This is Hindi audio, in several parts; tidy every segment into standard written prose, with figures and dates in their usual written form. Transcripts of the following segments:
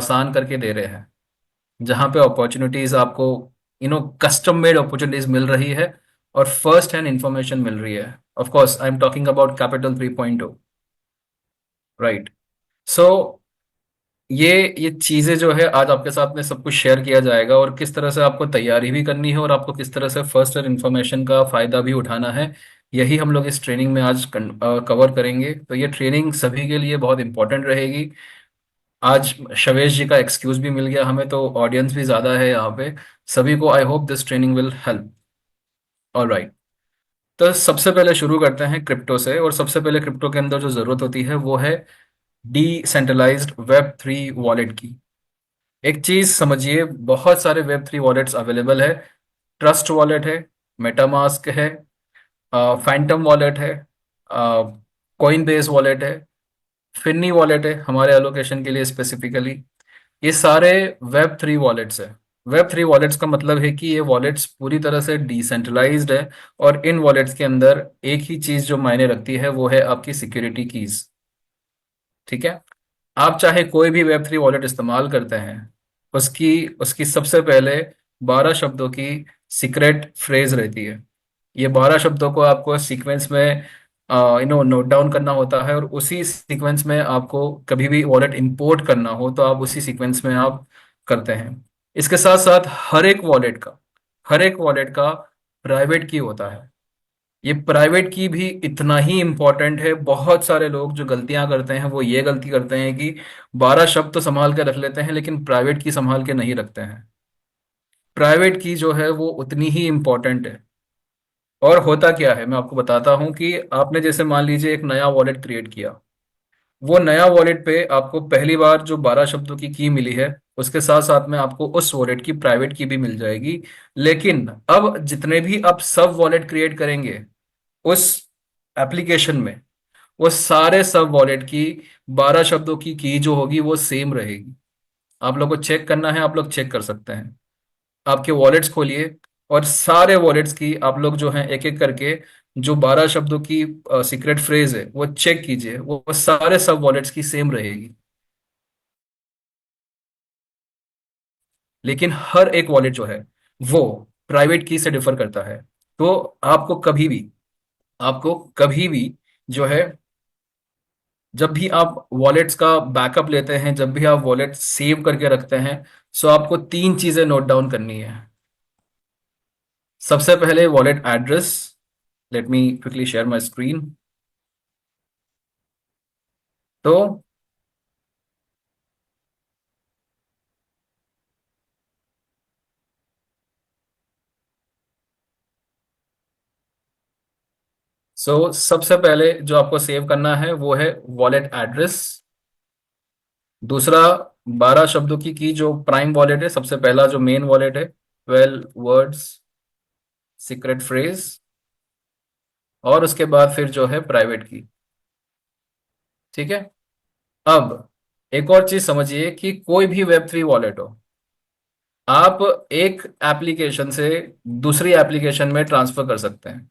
आसान करके दे रहे हैं, जहां पे अपॉर्चुनिटीज आपको कस्टम मेड अपॉर्चुनिटीज मिल रही है और फर्स्ट हैंड इंफॉर्मेशन मिल रही है। Of course I am talking about capital 3.0। Right. So ये चीजें जो है आज आपके साथ में सब कुछ शेयर किया जाएगा, और किस तरह से आपको तैयारी भी करनी है और आपको किस तरह से फर्स्ट हैंड इंफॉर्मेशन का फायदा भी उठाना है, यही हम लोग इस ट्रेनिंग में आज कवर करेंगे। तो ये ट्रेनिंग सभी के लिए बहुत इंपॉर्टेंट रहेगी। आज शवेश जी का एक्सक्यूज भी मिल गया हमें, तो ऑडियंस भी ज्यादा है यहाँ पे। सभी को I hope this training will help. Alright. तो सबसे पहले शुरू करते हैं क्रिप्टो से, और सबसे पहले क्रिप्टो के अंदर जो जरूरत होती है वो है डिसेंट्रलाइज्ड वेब 3 वॉलेट की। एक चीज समझिए, बहुत सारे वेब 3 वॉलेट्स अवेलेबल है। ट्रस्ट वॉलेट है, मेटामास्क है, फैंटम वॉलेट है, कॉइन बेस वॉलेट है, फिन्नी वॉलेट है हमारे एलोकेशन के लिए स्पेसिफिकली। ये सारे वेब 3 वॉलेट्स है। वेब 3 वॉलेट्स का मतलब है कि ये वॉलेट्स पूरी तरह से डिसेंट्रलाइज्ड है, और इन वॉलेट्स के अंदर एक ही चीज जो मायने रखती है वो है आपकी सिक्योरिटी कीज। ठीक है। आप चाहे कोई भी वेब 3 वॉलेट इस्तेमाल करते हैं, उसकी उसकी सबसे पहले 12 शब्दों की सीक्रेट फ्रेज रहती है। ये 12 शब्दों को आपको सीक्वेंस में नोट डाउन करना होता है, और उसी सीक्वेंस में आपको कभी भी वॉलेट इंपोर्ट करना हो तो आप उसी सीक्वेंस में आप करते हैं। इसके साथ साथ हर एक वॉलेट का प्राइवेट की होता है। ये प्राइवेट की भी इतना ही इंपॉर्टेंट है। बहुत सारे लोग जो गलतियां करते हैं वो ये गलती करते हैं कि 12 शब्द तो संभाल के रख लेते हैं लेकिन प्राइवेट की संभाल के नहीं रखते हैं। प्राइवेट की जो है वो उतनी ही इंपॉर्टेंट है। और होता क्या है मैं आपको बताता हूं कि आपने जैसे मान लीजिए एक नया वॉलेट क्रिएट किया। वो नया वॉलेट पे आपको पहली बार जो 12 शब्दों की मिली है, उसके साथ साथ में आपको उस वॉलेट की प्राइवेट की भी मिल जाएगी। लेकिन अब जितने भी आप सब वॉलेट क्रिएट करेंगे उस एप्लीकेशन में, वो सारे सब वॉलेट की 12 शब्दों की जो होगी वो सेम रहेगी। आप लोग को चेक करना है, आप लोग चेक कर सकते हैं। आपके वॉलेट्स खोलिए और सारे वॉलेट्स की आप लोग जो हैं एक एक करके जो 12 शब्दों की सीक्रेट फ्रेज है वो चेक कीजिए, वो सारे सब वॉलेट्स की सेम रहेगी। लेकिन हर एक वॉलेट जो है वो प्राइवेट की से डिफर करता है। तो आपको कभी भी जो है, जब भी आप वॉलेट्स का बैकअप लेते हैं, जब भी आप वॉलेट सेव करके रखते हैं, सो आपको तीन चीजें नोट डाउन करनी है। सबसे पहले wallet address. Let me quickly share my screen. तो सबसे पहले जो आपको सेव करना है वो है वॉलेट एड्रेस। दूसरा, 12 शब्दों की जो प्राइम वॉलेट है, सबसे पहला जो मेन वॉलेट है, 12 वर्ड्स सीक्रेट फ्रेज। और उसके बाद फिर जो है प्राइवेट की। ठीक है। अब एक और चीज समझिए कि कोई भी वेब 3 वॉलेट हो, आप एक एप्लीकेशन से दूसरी एप्लीकेशन में ट्रांसफर कर सकते हैं।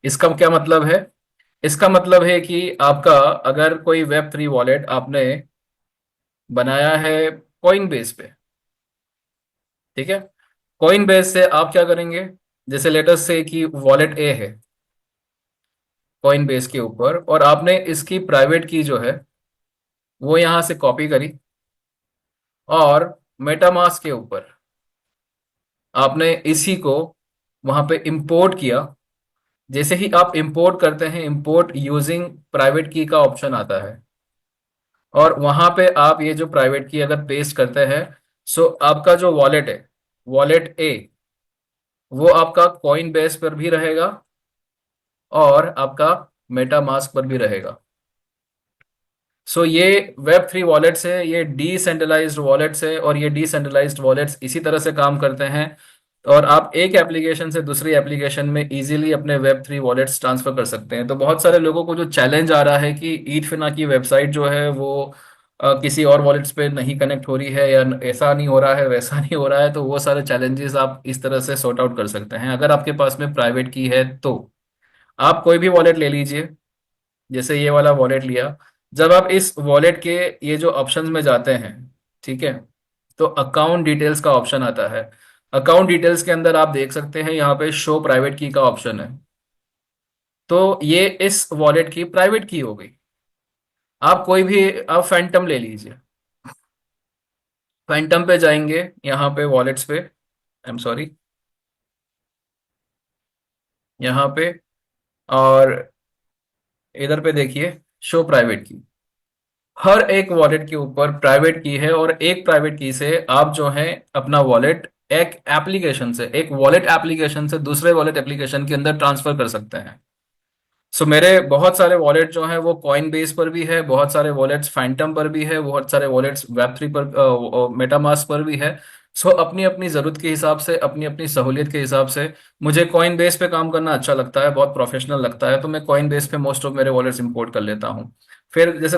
इसका क्या मतलब है? इसका मतलब है कि आपका अगर कोई वेब 3 वॉलेट आपने बनाया है कॉइन बेस पे, ठीक है, कॉइन बेस से आप क्या करेंगे? जैसे लेटर से कि वॉलेट ए है कॉइन बेस के ऊपर, और आपने इसकी प्राइवेट की जो है वो यहां से कॉपी करी, और मेटामास्क के ऊपर आपने इसी को वहां पे इंपोर्ट किया। जैसे ही आप इंपोर्ट करते हैं, इंपोर्ट यूजिंग प्राइवेट की का ऑप्शन आता है, और वहां पे आप ये जो प्राइवेट की अगर पेस्ट करते हैं, सो आपका जो वॉलेट है, वॉलेट ए, वो आपका कॉइन बेस पर भी रहेगा और आपका मेटामास्क पर भी रहेगा। ये वेब 3 वॉलेट्स है, ये डिसेंट्रलाइज्ड वॉलेट्स है, और ये डिसेंट्रलाइज्ड वॉलेट्स इसी तरह से काम करते हैं। और आप एक एप्लीकेशन से दूसरी एप्लीकेशन में इजीली अपने वेब 3 वॉलेट्स ट्रांसफर कर सकते हैं। तो बहुत सारे लोगों को जो चैलेंज आ रहा है कि ईथफिना की वेबसाइट जो है वो किसी और वॉलेट्स पे नहीं कनेक्ट हो रही है, या ऐसा नहीं हो रहा है, वैसा नहीं हो रहा है, तो वो सारे चैलेंजेस आप इस तरह से सॉर्ट आउट कर सकते हैं अगर आपके पास में प्राइवेट की है तो। आप कोई भी वॉलेट ले लीजिए, जैसे ये वाला वॉलेट लिया, जब आप इस वॉलेट के ये जो ऑप्शंस में जाते हैं, ठीक है, तो अकाउंट डिटेल्स का ऑप्शन आता है। अकाउंट डिटेल्स के अंदर आप देख सकते हैं यहाँ पे शो प्राइवेट की का ऑप्शन है। तो ये इस वॉलेट की प्राइवेट की हो गई। आप कोई भी, आप फैंटम ले लीजिए। फैंटम पे जाएंगे, यहाँ पे वॉलेट्स पे, आई एम सॉरी, यहाँ पे, और इधर पे देखिए शो प्राइवेट की। हर एक वॉलेट के ऊपर प्राइवेट की है, और एक प्राइवेट की से आप जो है अपना वॉलेट एक एप्लीकेशन से, एक वॉलेट एप्लीकेशन से दूसरे वॉलेट एप्लीकेशन के अंदर ट्रांसफर कर सकते हैं। सो मेरे बहुत सारे वॉलेट जो हैं वो कॉइन बेस पर भी है, बहुत सारे वॉलेट्स फैंटम पर भी है, बहुत सारे वॉलेट्स वेब3 पर, मेटामास्क पर भी है। सो अपनी अपनी ज़रूरत के हिसाब से, अपनी अपनी सहूलियत के हिसाब से, मुझे कॉइन बेस पे काम करना अच्छा लगता है, बहुत प्रोफेशनल लगता है, तो मैं कॉइन बेस पे मोस्ट ऑफ मेरे वॉलेट्स इंपोर्ट कर लेता हूँ। फिर जैसे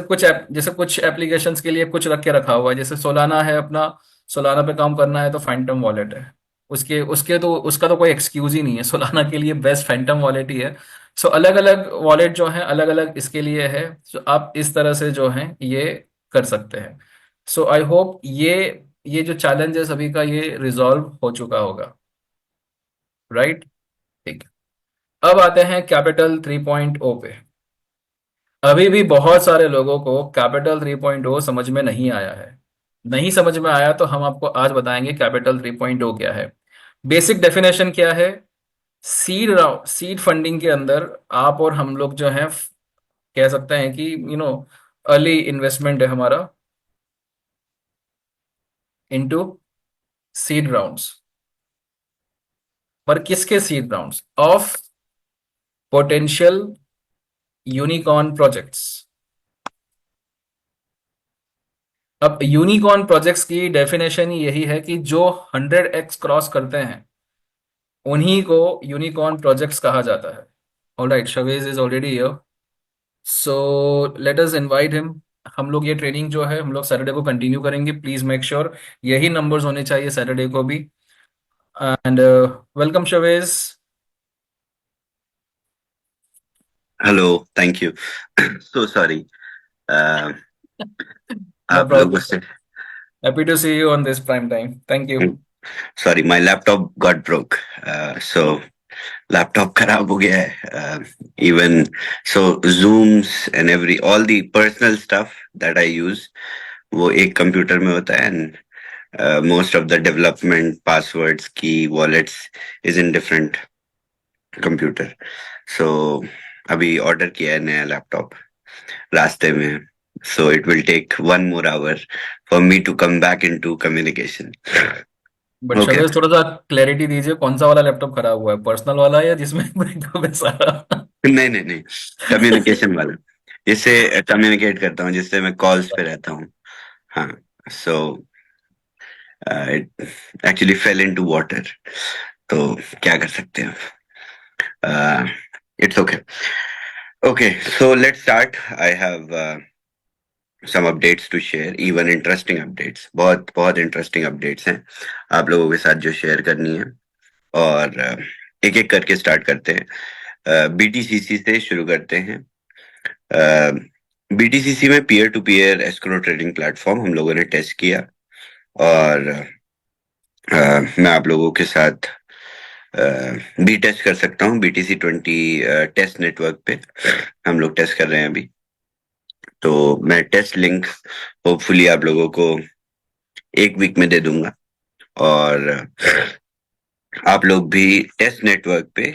कुछ एप्लीकेशंस के लिए कुछ रख के रखा हुआ है, जैसे सोलाना है अपना, सोलाना पे काम करना है तो फैंटम वॉलेट है। उसके उसके तो उसका तो कोई एक्सक्यूज ही नहीं है, सोलाना के लिए बेस्ट फैंटम वॉलेट ही है। सो अलग अलग वॉलेट जो हैं अलग अलग इसके लिए है। सो आप इस तरह से जो हैं ये कर सकते हैं। सो आई होप ये जो चैलेंज है सभी का, ये रिजॉल्व हो चुका होगा। राइट। ठीक है। अब आते हैं कैपिटल 3.0 पे। अभी भी बहुत सारे लोगों को कैपिटल 3.0 समझ में नहीं आया है। नहीं समझ में आया तो हम आपको आज बताएंगे कैपिटल 3.0 क्या है। बेसिक डेफिनेशन क्या है। सीड फंडिंग के अंदर आप और हम लोग जो हैं कह सकते हैं कि अर्ली इन्वेस्टमेंट है हमारा इनटू सीड राउंड्स। पर किसके seed rounds? Of potential unicorn projects. अब यूनिकॉर्न प्रोजेक्ट्स की डेफिनेशन ही यही है कि जो 100x क्रॉस करते हैं उन्हीं को यूनिकॉर्न प्रोजेक्ट्स कहा जाता है। Alright, Shavez is already here, so let us invite him. हम लोग ये ट्रेनिंग जो है हम लोग सैटरडे को कंटिन्यू करेंगे, प्लीज मेक श्योर यही नंबर्स होने चाहिए सैटरडे को भी। And welcome Shavez. Hello, thank you. So sorry. No आप लोगों प्रॉब्लम। से happy to see you on this prime time, thank you. Sorry, my laptop got broke. So laptop खराब हो गया है। Even so zooms and every all the personal stuff that I use वो एक कंप्यूटर में होता है, and most of the development passwords की wallets is in different computer. So अभी ऑर्डर किया है नया लैपटॉप, रास्ते में है। So it will take 1 more hour for me to come back into communication. But okay. Shavez थोड़ा सा क्लैरिटी दीजिए, कौन सा वाला लैपटॉप खराब हुआ है, पर्सनल वाला या जिसमें ब्रेकअप है सारा? नहीं नहीं नहीं, कम्युनिकेशन वाला, जिससे कम्युनिकेट करता हूँ, जिससे मैं कॉल्स पे रहता हूँ। हाँ। So it actually fail into water, तो क्या कर सकते हैं। It's okay. Okay, so let's start. I have some updates to share, even interesting updates, बहुत बहुत इंटरेस्टिंग अपडेट्स हैं आप लोगों के साथ जो शेयर करनी है। और एक एक करके स्टार्ट करते हैं। बीटीसीसी से शुरू करते हैं। बीटीसीसी में peer to peer escrow trading platform हम लोगों ने टेस्ट किया, और मैं आप लोगों के साथ भी टेस्ट कर सकता हूँ। BTC20 टेस्ट नेटवर्क पे हम लोग टेस्ट कर रहे हैं अभी। तो मैं टेस्ट लिंक होपफुली आप लोगों को एक वीक में दे दूंगा, और आप लोग भी टेस्ट नेटवर्क पे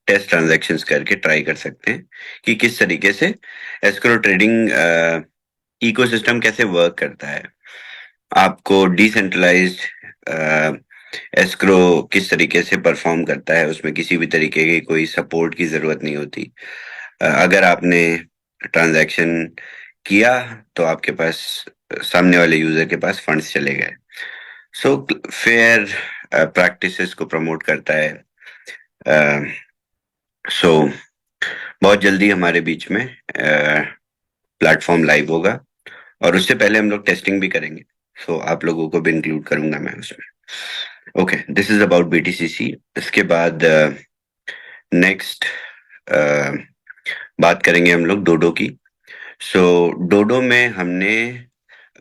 टेस्ट ट्रांजैक्शंस करके ट्राई कर सकते हैं कि किस तरीके से एस्क्रो ट्रेडिंग इकोसिस्टम कैसे वर्क करता है। आपको डिसेंट्रलाइज्ड एस्क्रो किस तरीके से परफॉर्म करता है, उसमें किसी भी तरीके की कोई सपोर्ट की जरूरत नहीं होती। अगर आपने ट्रांजैक्शन किया तो आपके पास, सामने वाले यूजर के पास फंड्स चले गए। सो फेयर प्रैक्टिसेस को प्रमोट करता है। सो बहुत जल्दी हमारे बीच में प्लेटफॉर्म लाइव होगा, और उससे पहले हम लोग टेस्टिंग भी करेंगे। सो आप लोगों को भी इंक्लूड करूंगा मैं उसमें। Okay, this is about BTCC। इसके बाद नेक्स्ट बात करेंगे हम लोग डोडो की। सो डोडो में हमने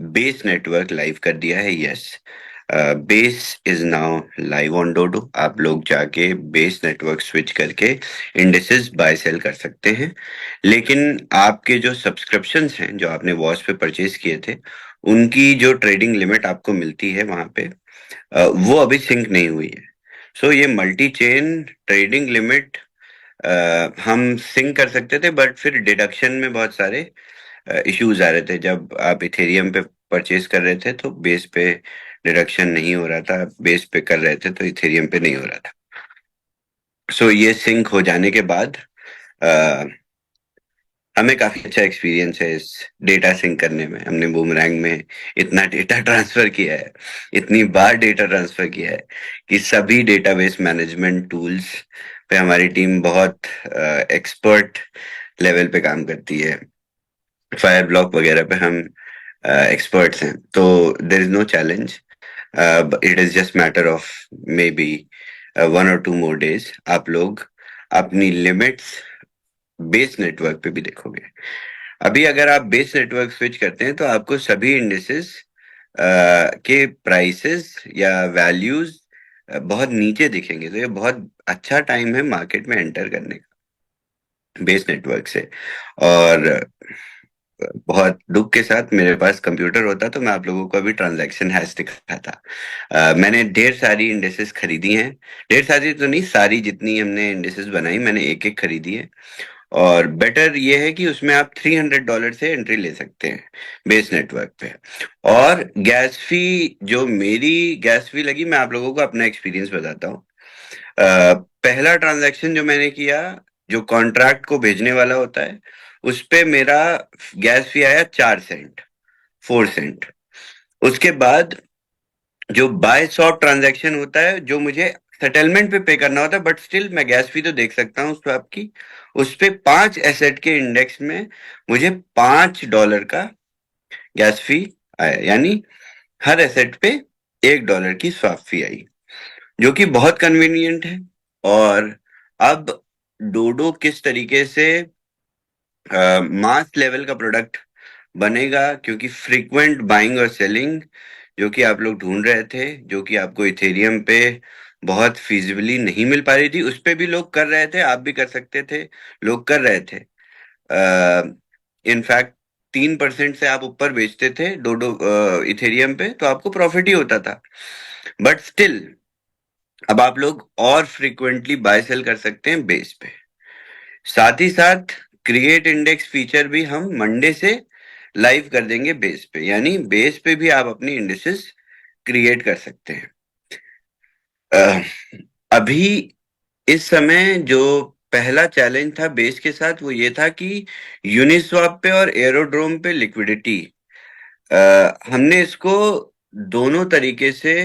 बेस नेटवर्क लाइव कर दिया है। Yes, base is now live on Dodo. आप लोग जाके बेस नेटवर्क स्विच करके इंडिसेस बाय सेल कर सकते हैं। लेकिन आपके जो सब्सक्रिप्शंस हैं जो आपने वॉच पे परचेज किए थे, उनकी जो ट्रेडिंग लिमिट आपको मिलती है वहां पे, वो अभी सिंक नहीं हुई है। सो ये मल्टी चेन ट्रेडिंग लिमिट हम सिंक कर सकते थे, बट फिर डिडक्शन में बहुत सारे इश्यूज आ रहे थे। जब आप इथेरियम पे परचेज कर रहे थे तो बेस पे डिडक्शन नहीं हो रहा था, बेस पे कर रहे थे तो इथेरियम पे नहीं हो रहा था। सो ये सिंक हो जाने के बाद अ, हमें काफी अच्छा एक्सपीरियंस है इस डेटा सिंक करने में। हमने बूमरैंग में इतना डेटा ट्रांसफर किया है, इतनी बार डेटा ट्रांसफर किया है कि सभी डेटाबेस मैनेजमेंट टूल्स पे हमारी टीम बहुत एक्सपर्ट लेवल पे काम करती है। फायर ब्लॉक वगैरह पे हम एक्सपर्ट्स हैं, तो there is no challenge. It is just matter of maybe 1 or 2 more days। आप लोग अपनी लिमिट्स बेस नेटवर्क पे भी देखोगे। अभी अगर आप बेस नेटवर्क स्विच करते हैं तो आपको सभी इंडिसेस के प्राइसेस या वैल्यूज बहुत नीचे दिखेंगे। तो ये बहुत अच्छा टाइम है मार्केट में एंटर करने का बेस नेटवर्क से। और बहुत दुख के साथ मेरे पास कंप्यूटर होता तो मैं आप लोगों को अभी ट्रांजैक्शन हैश दिखा था। मैंने ढेर सारी इंडेसेस खरीदी हैं। ढेर सारी तो नहीं, सारी जितनी हमने इंडेसेस बनाई मैंने एक एक खरीदी है। और बेटर ये है कि उसमें आप $300 से एंट्री ले सकते हैं बेस नेटवर्क पे। और गैस फी, जो मेरी गैस फी लगी, मैं आप लोगों को अपना एक्सपीरियंस बताता हूँ। पहला ट्रांजैक्शन जो मैंने किया, जो कॉन्ट्रैक्ट को भेजने वाला होता है, उस पे मेरा गैस फी आया 4 सेंट, 4 सेंट। उसके बाद जो बाय शॉप ट्रांजैक्शन होता है, जो मुझे सेटलमेंट पे पे करना होता है, बट स्टिल मैं गैस फी तो देख सकता हूँ उस पे आपकी। उस पे 5 एसेट के इंडेक्स में मुझे $5 का गैस फी आया, यानी हर एसेट पे $1 की स्वैप फी आई, जो कि बहुत कन्वीनियंट है। और अब डोडो किस तरीके से मास लेवल का प्रोडक्ट बनेगा, क्योंकि फ्रीक्वेंट बाइंग और सेलिंग जो कि आप लोग ढूंढ रहे थे, जो कि आपको इथेरियम पे बहुत फिजिबली नहीं मिल पा रही थी, उस पे भी लोग कर रहे थे। आप भी कर सकते थे, लोग कर रहे थे। इनफैक्ट 3% से आप ऊपर बेचते थे डोडो इथेरियम पे तो आपको प्रॉफिट ही होता था। बट स्टिल अब आप लोग और फ्रिक्वेंटली बाय सेल कर सकते हैं बेस पे। साथ ही साथ क्रिएट इंडेक्स फीचर भी हम मंडे से लाइव कर देंगे बेस पे, यानी बेस पे भी आप अपनी इंडेक्सेस क्रिएट कर सकते हैं। अ, अभी इस समय जो पहला चैलेंज था बेस के साथ वो ये था कि यूनिस्वाप पे और एरोड्रोम पे लिक्विडिटी, हमने इसको दोनों तरीके से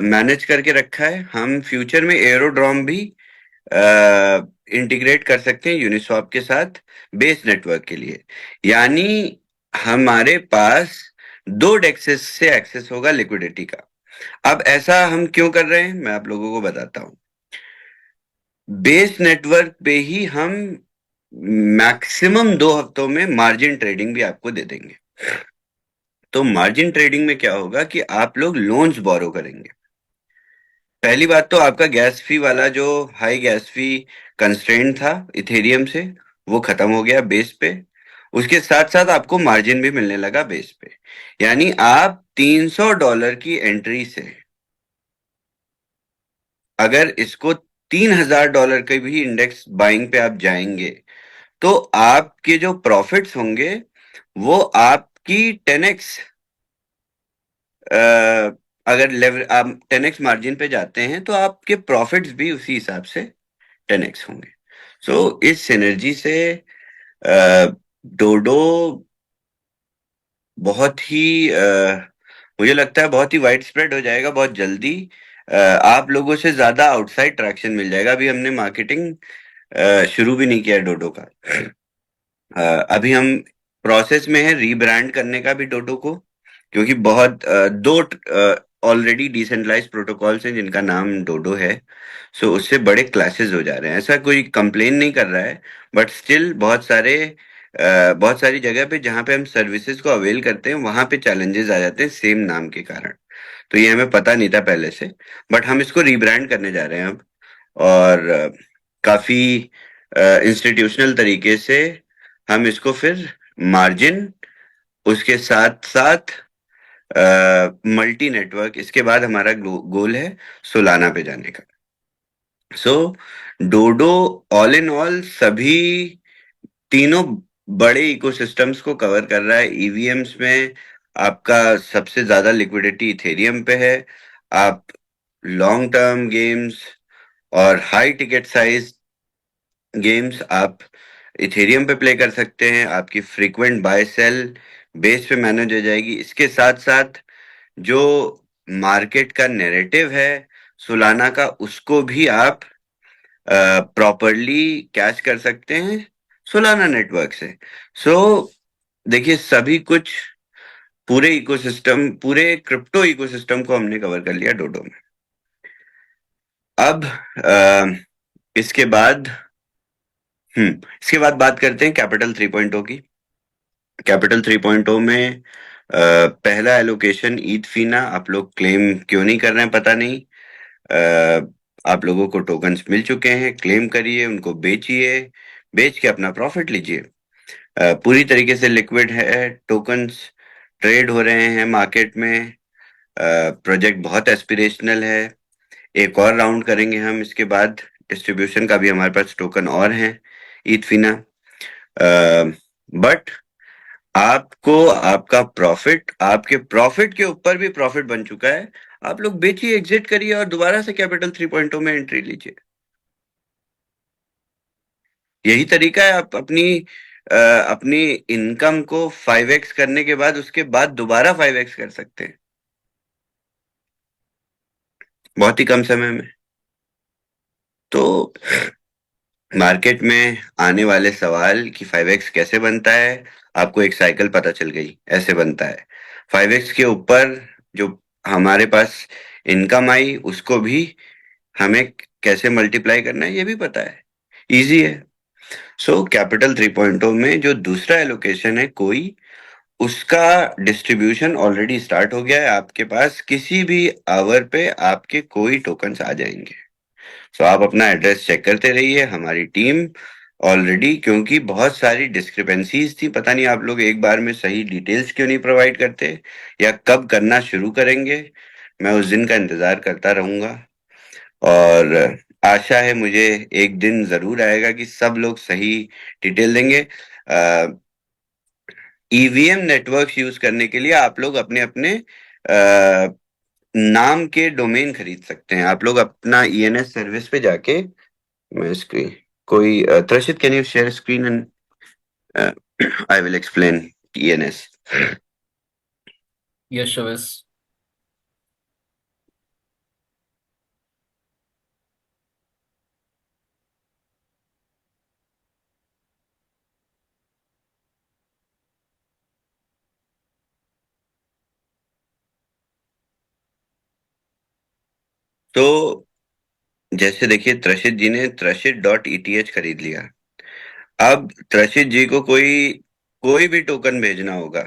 मैनेज करके रखा है। हम फ्यूचर में एरोड्रोम भी इंटीग्रेट कर सकते हैं यूनिस्वाप के साथ बेस नेटवर्क के लिए। यानी हमारे पास दो डेक्सेस से एक्सेस होगा लिक्विडिटी का। अब ऐसा हम क्यों कर रहे हैं मैं आप लोगों को बताता हूँ। बेस नेटवर्क पे ही हम मैक्सिमम 2 हफ्तों में मार्जिन ट्रेडिंग भी आपको दे देंगे। तो मार्जिन ट्रेडिंग में क्या होगा कि आप लोग लोन्स बोरो करेंगे। पहली बात तो आपका गैस फी वाला जो हाई गैस फी कंस्ट्रेंट था इथेरियम से, वो खत्म हो गया बेस पे। उसके साथ साथ आपको मार्जिन भी मिलने लगा बेस पे। यानी आप $300 की एंट्री से अगर इसको $3,000 के भी इंडेक्स बाइंग पे आप जाएंगे तो आपके जो प्रॉफिट्स होंगे वो आपकी 10x, अगर लेवल आप 10x मार्जिन पे जाते हैं तो आपके प्रॉफिट्स भी उसी हिसाब से 10x होंगे। सो इस सिनर्जी से डोडो बहुत ही मुझे लगता है बहुत ही वाइड स्प्रेड हो जाएगा बहुत जल्दी। आप लोगों से ज्यादा आउटसाइड ट्रैक्शन मिल जाएगा। अभी हमने मार्केटिंग शुरू भी नहीं किया है डोडो का। अभी हम प्रोसेस में है रीब्रांड करने का भी डोडो को, क्योंकि बहुत दो ऑलरेडी डिसेंट्रलाइज्ड प्रोटोकॉल्स हैं जिनका नाम डोडो है। सो उससे बड़े क्लासेस हो जा रहे हैं। ऐसा कोई कंप्लेन नहीं कर रहा है, बट स्टिल बहुत सारे बहुत सारी जगह पे जहाँ पे हम सर्विसेज को अवेल करते हैं वहां पे चैलेंजेस आ जाते हैं सेम नाम के कारण। तो ये हमें पता नहीं था पहले से, बट हम इसको रीब्रांड करने जा रहे हैं अब। और काफी इंस्टीट्यूशनल तरीके से हम इसको फिर मार्जिन, उसके साथ साथ मल्टी नेटवर्क, इसके बाद हमारा गोल है सोलाना पे जाने का। सो डोडो ऑल इन ऑल सभी तीनों बड़े इकोसिस्टम्स को कवर कर रहा है। ईवीएम्स में आपका सबसे ज्यादा लिक्विडिटी इथेरियम पे है। आप लॉन्ग टर्म गेम्स और हाई टिकट साइज गेम्स आप इथेरियम पे प्ले कर सकते हैं। आपकी फ्रीक्वेंट बाय सेल बेस पे मैनेज हो जाएगी। इसके साथ साथ जो मार्केट का नैरेटिव है सोलाना का, उसको भी आप प्रॉपरली कैच कर सकते हैं सोलाना नेटवर्क से। सो देखिए, सभी कुछ पूरे इकोसिस्टम, पूरे क्रिप्टो इकोसिस्टम को हमने कवर कर लिया डोडो में। अब इसके बाद इसके बाद बात करते हैं कैपिटल 3.0 की। कैपिटल 3.0 में पहला एलोकेशन ईथ फीना, आप लोग क्लेम क्यों नहीं कर रहे हैं पता नहीं। आप लोगों को टोकन्स मिल चुके हैं, क्लेम करिए, उनको बेचिए, बेच के अपना प्रॉफिट लीजिए। पूरी तरीके से लिक्विड है टोकन्स, ट्रेड हो रहे हैं मार्केट में। प्रोजेक्ट बहुत एस्पिरेशनल है। एक और राउंड करेंगे हम इसके बाद, डिस्ट्रीब्यूशन का भी हमारे पास टोकन और हैं ईथफिना। बट आपको आपका प्रॉफिट, आपके प्रॉफिट के ऊपर भी प्रॉफिट बन चुका है। आप लोग बेचिए, एग्जिट करिए और दोबारा से कैपिटल 3.0 में एंट्री लीजिए। यही तरीका है। आप अपनी इनकम को 5x करने के बाद उसके बाद दोबारा 5x कर सकते हैं बहुत ही कम समय में। तो मार्केट में आने वाले सवाल कि 5x कैसे बनता है, आपको एक साइकिल पता चल गई, ऐसे बनता है। 5x के ऊपर जो हमारे पास इनकम आई उसको भी हमें कैसे मल्टीप्लाई करना है ये भी पता है, इजी है। सो कैपिटल 3.0 में जो दूसरा एलोकेशन है कोई, उसका डिस्ट्रीब्यूशन ऑलरेडी स्टार्ट हो गया है। आपके पास किसी भी आवर पे आपके कोई टोकन्स आ जाएंगे। सो आप अपना एड्रेस चेक करते रहिए। हमारी टीम ऑलरेडी, क्योंकि बहुत सारी डिस्क्रिपेंसीज थी, पता नहीं आप लोग एक बार में सही डिटेल्स क्यों नहीं प्रोवाइड करते या कब करना शुरू करेंगे, मैं उस दिन का इंतजार करता रहूंगा। और आशा है मुझे एक दिन जरूर आएगा कि सब लोग सही डिटेल देंगे। ईवीएम नेटवर्क यूज करने के लिए आप लोग अपने अपने नाम के डोमेन खरीद सकते हैं। आप लोग अपना ईएनएस सर्विस पे जाके, मैं स्क्रीन, कोई Trashit, can you share screen and I will explain ENS. Yes शोएस। तो जैसे देखिए, त्रशित जी ने Trashit.eth खरीद लिया। अब त्रशित जी को कोई कोई भी टोकन भेजना होगा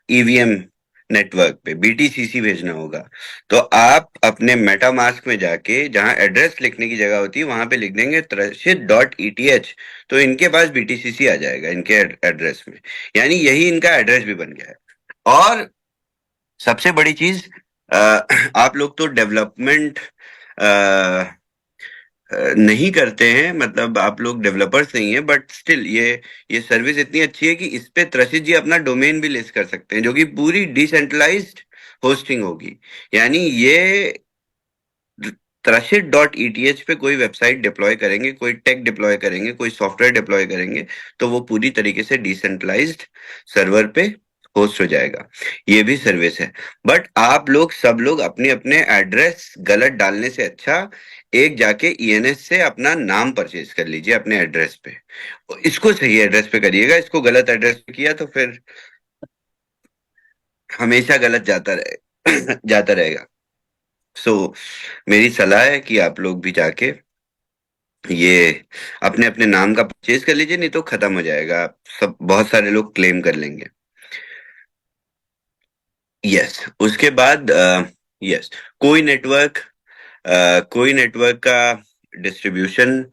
ईवीएम नेटवर्क पे, बीटीसीसी भेजना होगा, तो आप अपने मेटामास्क में जाके जहां एड्रेस लिखने की जगह होती है वहां पे लिख देंगे Trashit.eth, तो इनके पास बीटीसीसी आ जाएगा इनके एड्रेस में। यानी यही इनका एड्रेस भी बन गया है। और सबसे बड़ी चीज, आप लोग तो डेवलपमेंट नहीं करते हैं, मतलब आप लोग डेवलपर्स नहीं है, बट स्टिल ये सर्विस इतनी अच्छी है कि इस पे त्रसित जी अपना डोमेन भी लिस्ट कर सकते हैं, जो कि पूरी डिसेंट्रलाइज्ड होस्टिंग होगी। यानी ये Trashit.eth पे कोई वेबसाइट डिप्लॉय करेंगे, कोई टेक डिप्लॉय करेंगे, कोई सॉफ्टवेयर डिप्लॉय करेंगे, तो वो पूरी तरीके से डिसेंट्रलाइज्ड सर्वर पे होस्ट हो जाएगा। ये भी सर्विस है। बट आप लोग सब लोग अपने अपने एड्रेस गलत डालने से अच्छा एक जाके ईएनएस से अपना नाम परचेज कर लीजिए अपने एड्रेस पे। इसको सही एड्रेस पे करिएगा, इसको गलत एड्रेस पे किया तो फिर हमेशा गलत जाता रहे जाता रहेगा। सो मेरी सलाह है कि आप लोग भी जाके ये अपने अपने नाम का परचेज कर लीजिए, नहीं तो खत्म हो जाएगा, सब बहुत सारे लोग क्लेम कर लेंगे। यस, उसके बाद यस, कोई नेटवर्क कोई नेटवर्क का डिस्ट्रीब्यूशन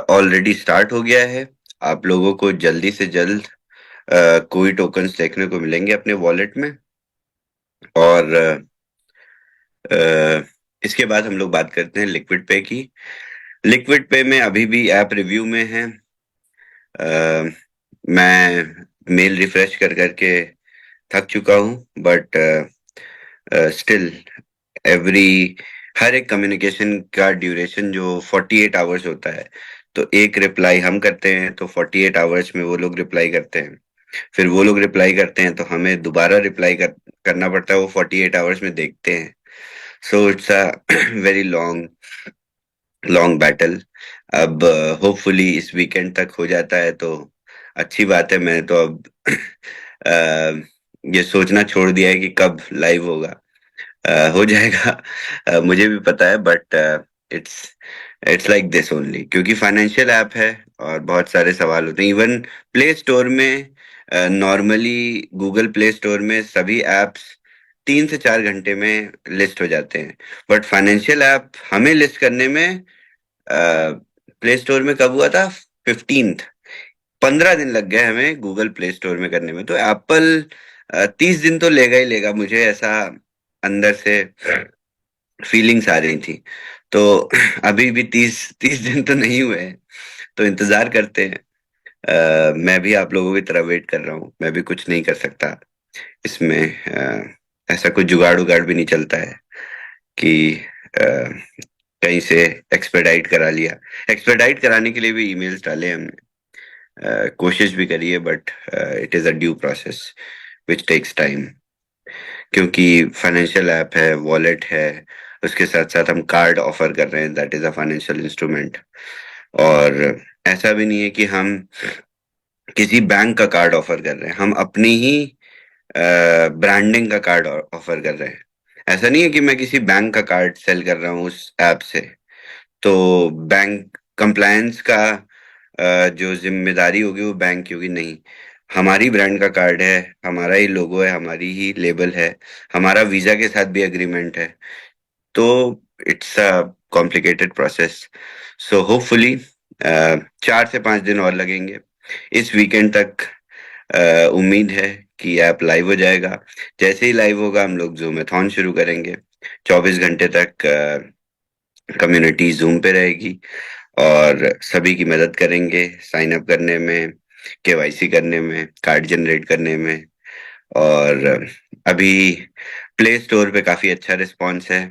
ऑलरेडी स्टार्ट हो गया है। आप लोगों को जल्दी से जल्द कोई टोकन्स देखने को मिलेंगे अपने वॉलेट में। और अ, इसके बाद हम लोग बात करते हैं लिक्विड पे की। लिक्विड पे में अभी भी ऐप रिव्यू में है। मैं मेल रिफ्रेश कर करके थक चुका हूँ, बट स्टिल एवरी हर एक कम्युनिकेशन का ड्यूरेशन जो 48 आवर्स होता है, तो एक रिप्लाई हम करते हैं तो 48 आवर्स में वो लोग रिप्लाई करते हैं, फिर वो लोग रिप्लाई करते हैं तो हमें दोबारा रिप्लाई करना पड़ता है, वो 48 आवर्स में देखते हैं। So it's a very long long battle. अब होपफुली इस वीकेंड तक हो जाता है तो अच्छी बात है। मैं तो अब अ, ये सोचना छोड़ दिया है कि कब लाइव होगा। हो जाएगा। मुझे भी पता है, but it's it's like this only, क्योंकि फाइनेंशियल ऐप है और बहुत सारे सवाल होते हैं। इवन प्ले स्टोर में, नॉर्मली गूगल प्ले स्टोर में सभी एप्स 3 से 4 घंटे में लिस्ट हो जाते हैं, बट फाइनेंशियल ऐप हमें लिस्ट करने में प्ले स्टोर में कब हुआ था, 15th, 15 दिन लग गए हमें गूगल प्ले स्टोर में करने में। तो एप्पल 30 दिन तो लेगा ही लेगा, मुझे ऐसा अंदर से फीलिंग्स आ रही थी। तो अभी भी 30 दिन तो नहीं हुए हैं, तो इंतजार करते हैं। मैं भी आप लोगों की तरह वेट कर रहा हूँ, मैं भी कुछ नहीं कर सकता इसमें। ऐसा कोई जुगाड़ उगाड़ भी नहीं चलता है कि अ, कहीं से एक्सपेडाइट करा लिया। एक्सपेडाइट कराने के लिए भी ईमेल्स डाले हमने, कोशिश भी करी है, but it is a due process which takes time, क्योंकि फाइनेंशियल ऐप है, वॉलेट है, उसके साथ साथ हम कार्ड ऑफर कर रहे हैं, that is a financial instrument. और ऐसा भी नहीं है कि हम किसी बैंक का कार्ड ऑफर कर रहे हैं, हम अपनी ही ब्रांडिंग का कार्ड ऑफर कर रहे हैं। ऐसा नहीं है कि मैं किसी बैंक का कार्ड सेल कर रहा हूँ उस ऐप से, तो बैंक कंप्लायंस का जो जिम्मेदारी होगी वो बैंक की होगी, नहीं। हमारी ब्रांड का कार्ड है, हमारा ही लोगो है, हमारी ही लेबल है, हमारा वीजा के साथ भी एग्रीमेंट है। तो it's a complicated process. So hopefully 4 से 5 दिन और लगेंगे। इस वीकेंड तक उम्मीद है कि ऐप लाइव हो जाएगा। जैसे ही लाइव होगा हम लोग जूमेथॉन शुरू करेंगे। 24 घंटे तक कम्युनिटी जूम पे रहेगी और सभी की मदद करेंगे, साइन अप करने में, केवाईसी करने में, कार्ड जनरेट करने में। और अभी प्ले स्टोर पे काफी अच्छा रिस्पांस है।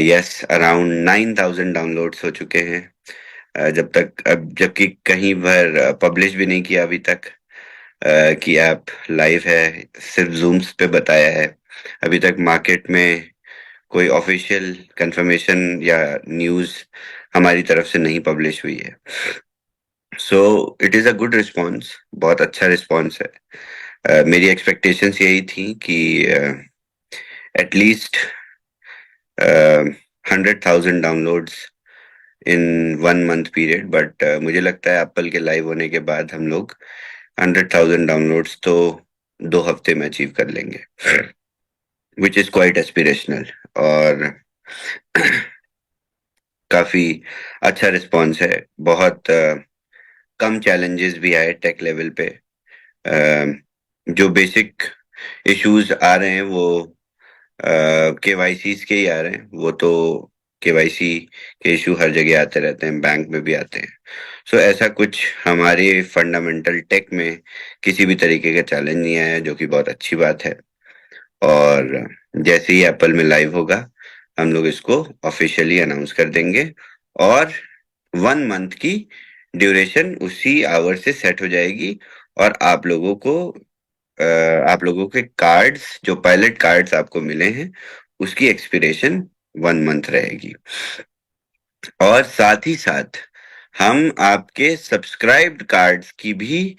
यस, अराउंड 9,000 डाउनलोड्स हो चुके हैं। जब तक अब जबकि कहीं पर पब्लिश भी नहीं किया अभी तक कि ऐप लाइव है, सिर्फ जूम्स पे बताया है। अभी तक मार्केट में कोई ऑफिशियल कंफर्मेशन या न्यूज़ हमारी तरफ से नहीं पब्लिश हुई है। So it is a good response, बहुत अच्छा रिस्पॉन्स है। मेरी एक्सपेक्टेशंस यही थी कि at least 100,000 downloads in 1 month period, but मुझे लगता है एप्पल के लाइव होने के बाद हम लोग 100,000 डाउनलोड्स तो 2 हफ्ते में अचीव कर लेंगे, विच इज़ क्वाइट एस्पिरेशनल। और काफी अच्छा रिस्पॉन्स है। बहुत कम चैलेंजेस भी आए टेक लेवल पे। जो बेसिक इश्यूज आ रहे हैं वो केवाईसी के ही आ रहे हैं। वो तो केवाईसी के इशू हर जगह आते रहते हैं, बैंक में भी आते हैं। सो ऐसा कुछ हमारे फंडामेंटल टेक में किसी भी तरीके का चैलेंज नहीं आया, जो कि बहुत अच्छी बात है। और जैसे ही एप्पल में लाइव होगा हम लोग इसको ऑफिशियली अनाउंस कर देंगे, और 1 मंथ की ड्यूरेशन उसी आवर से सेट हो जाएगी। और अ, आप लोगों के कार्ड्स, जो पायलट कार्ड्स आपको मिले हैं, उसकी एक्सपिरेशन 1 मंथ रहेगी। और साथ ही साथ हम आपके सब्सक्राइब्ड कार्ड्स की भी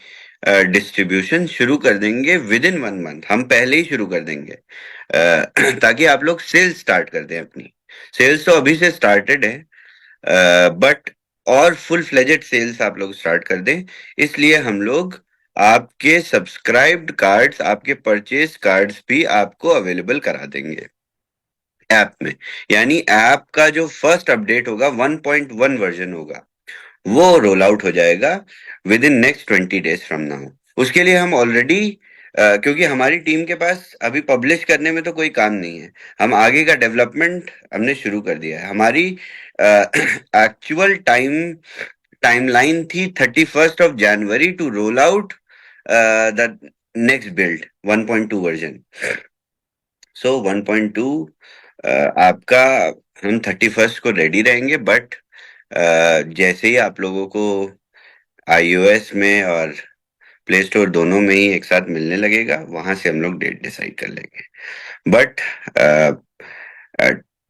डिस्ट्रीब्यूशन शुरू कर देंगे विद इन 1 मंथ। हम पहले ही शुरू कर देंगे ताकि आप लोग सेल्स स्टार्ट कर दें अपनी। सेल्स तो अभी से स्टार्टेड है, बट और फुल फ्लेजेड सेल्स आप लोग स्टार्ट कर दें। इसलिए हम लोग आपके सब्सक्राइब्ड कार्ड्स, आपके परचेज कार्ड्स भी आपको अवेलेबल करा देंगे ऐप में। यानी ऐप का जो फर्स्ट अपडेट होगा 1.1 वर्जन होगा, वो रोल आउट हो जाएगा with in next 20 days from now. उसके लिए हम ऑलरेडी, क्योंकि हमारी टीम के पास अभी पब्लिश करने में तो कोई काम नहीं है, हम आगे का डेवलपमेंट हमने शुरू कर दिया है। हमारी एक्चुअल टाइमलाइन थी 31 January to roll out the next build 1.2 version. So 1.2 आपका, हम 31 को रेडी रहेंगे, बट जैसे ही आप लोगों को iOS में और प्ले स्टोर दोनों में ही एक साथ मिलने लगेगा, वहां से हम लोग डेट डिसाइड कर लेंगे। But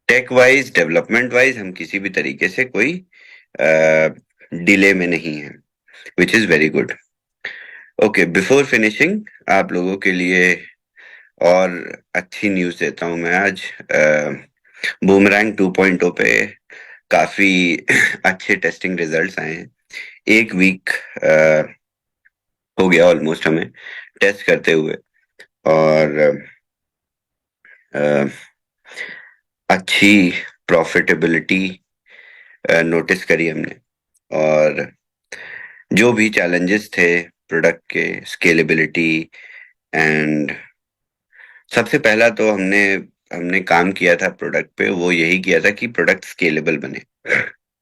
tech wise, development wise हम किसी भी तरीके से कोई डिले में नहीं है, which is very good. Okay, before finishing आप लोगों के लिए और अच्छी न्यूज देता हूं मैं आज। बूमरैंग 2.0 पे काफी अच्छे टेस्टिंग रिजल्ट्स आए हैं। एक वीक हो गया ऑलमोस्ट हमें टेस्ट करते हुए, और अ, अच्छी प्रॉफिटेबिलिटी नोटिस करी हमने। और जो भी चैलेंजेस थे प्रोडक्ट के, स्केलेबिलिटी एंड, सबसे पहला तो हमने हमने काम किया था प्रोडक्ट पे, वो यही किया था कि प्रोडक्ट स्केलेबल बने।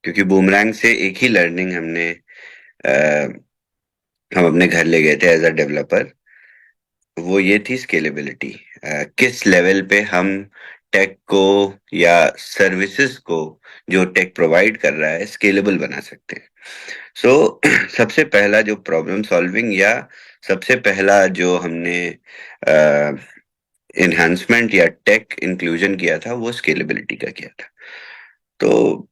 क्योंकि बूमरैंग से एक ही लर्निंग हम अपने घर ले गए थे एज अ डेवलपर, वो ये थी स्केलेबिलिटी। किस लेवल पे हम टेक को या सर्विसेज को जो टेक प्रोवाइड कर रहा है स्केलेबल बना सकते हैं। सो सबसे पहला जो प्रॉब्लम सॉल्विंग या सबसे पहला जो हमने एनहांसमेंट या टेक इंक्लूजन किया था, वो स्केलेबिलिटी का किया था। तो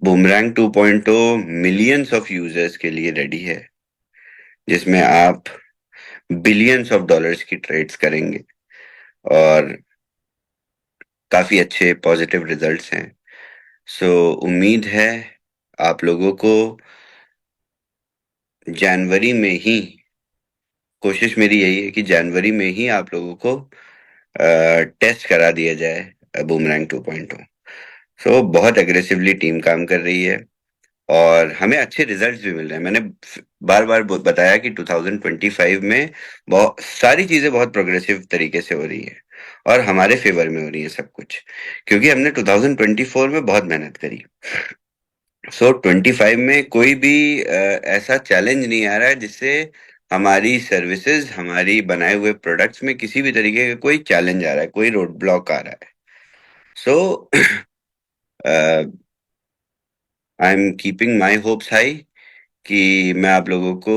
बूमरैंग 2.0 मिलियंस ऑफ यूजर्स के लिए रेडी है, जिसमें आप बिलियंस ऑफ डॉलर्स की ट्रेड्स करेंगे, और काफी अच्छे पॉजिटिव रिजल्ट्स हैं। सो उम्मीद है आप लोगों को जनवरी में ही, कोशिश मेरी यही है कि जनवरी में ही आप लोगों को टेस्ट करा दिया जाए बूमरैंग 2.0। सो बहुत एग्रेसिवली टीम काम कर रही है, और हमें अच्छे रिजल्ट्स भी मिल रहे हैं। मैंने बार बार बताया कि 2025 में बहुत सारी चीजें बहुत प्रोग्रेसिव तरीके से हो रही है, और हमारे फेवर में हो रही है सब कुछ, क्योंकि हमने 2024 में बहुत मेहनत करी। सो 25 में कोई भी ऐसा चैलेंज नहीं आ रहा है जिससे हमारी सर्विसेज, हमारी बनाए हुए प्रोडक्ट्स में किसी भी तरीके का कोई चैलेंज आ रहा है, कोई रोड ब्लॉक आ रहा है। So I am keeping my hopes high कि मैं आप लोगों को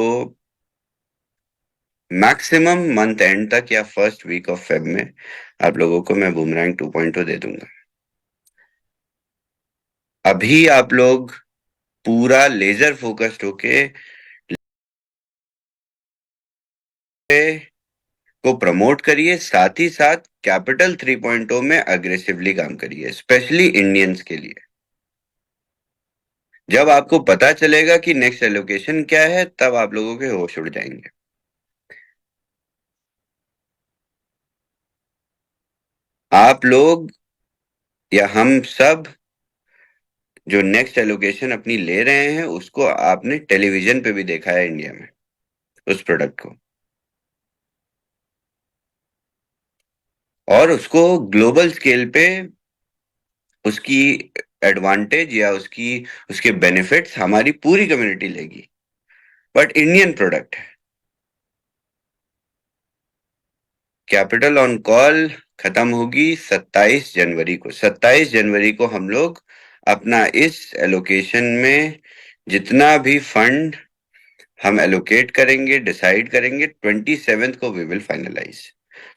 मैक्सिमम मंथ एंड तक या फर्स्ट वीक ऑफ फेब में आप लोगों को मैं बूमरैंग 2.0 दे दूंगा। अभी आप लोग पूरा लेजर फोकस्ड होके को प्रमोट करिए, साथ ही साथ कैपिटल 3.0 में अग्रेसिवली काम करिए, स्पेशली इंडियंस के लिए। जब आपको पता चलेगा कि नेक्स्ट एलोकेशन क्या है, तब आप लोगों के होश उड़ जाएंगे। आप लोग या हम सब जो नेक्स्ट एलोकेशन अपनी ले रहे हैं, उसको आपने टेलीविजन पे भी देखा है इंडिया में, उस प्रोडक्ट को, और उसको ग्लोबल स्केल पे उसकी एडवांटेज या उसके बेनिफिट्स हमारी पूरी कम्युनिटी लेगी। बट इंडियन प्रोडक्ट है। कैपिटल ऑन कॉल खत्म होगी 27 जनवरी को। 27 जनवरी को हम लोग अपना इस एलोकेशन में जितना भी फंड हम एलोकेट करेंगे, डिसाइड करेंगे, 27 को वी विल फाइनलाइज।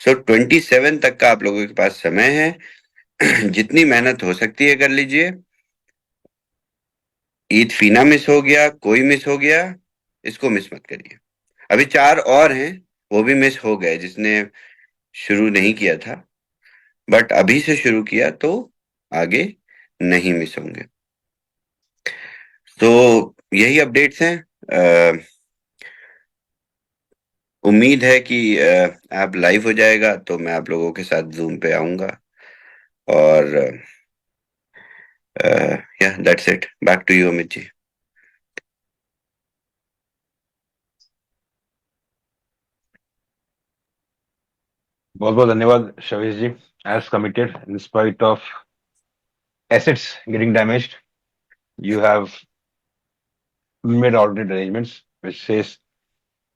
सो 27 तक का आप लोगों के पास समय है। जितनी मेहनत हो सकती है कर लीजिए। ईद फीना मिस हो गया, कोई मिस हो गया, इसको मिस मत करिए। अभी 4 और हैं, वो भी मिस हो गए जिसने शुरू नहीं किया था, बट अभी से शुरू किया तो आगे नहीं मिस होंगे। तो यही अपडेट्स हैं। उम्मीद है कि ऐप लाइव हो जाएगा तो मैं आप लोगों के साथ जूम पे आऊंगा। और या that's it, back to you Amit ji. बहुत बहुत धन्यवाद Shavesh ji. As committed in spite of assets getting damaged, you have made alternate arrangements which says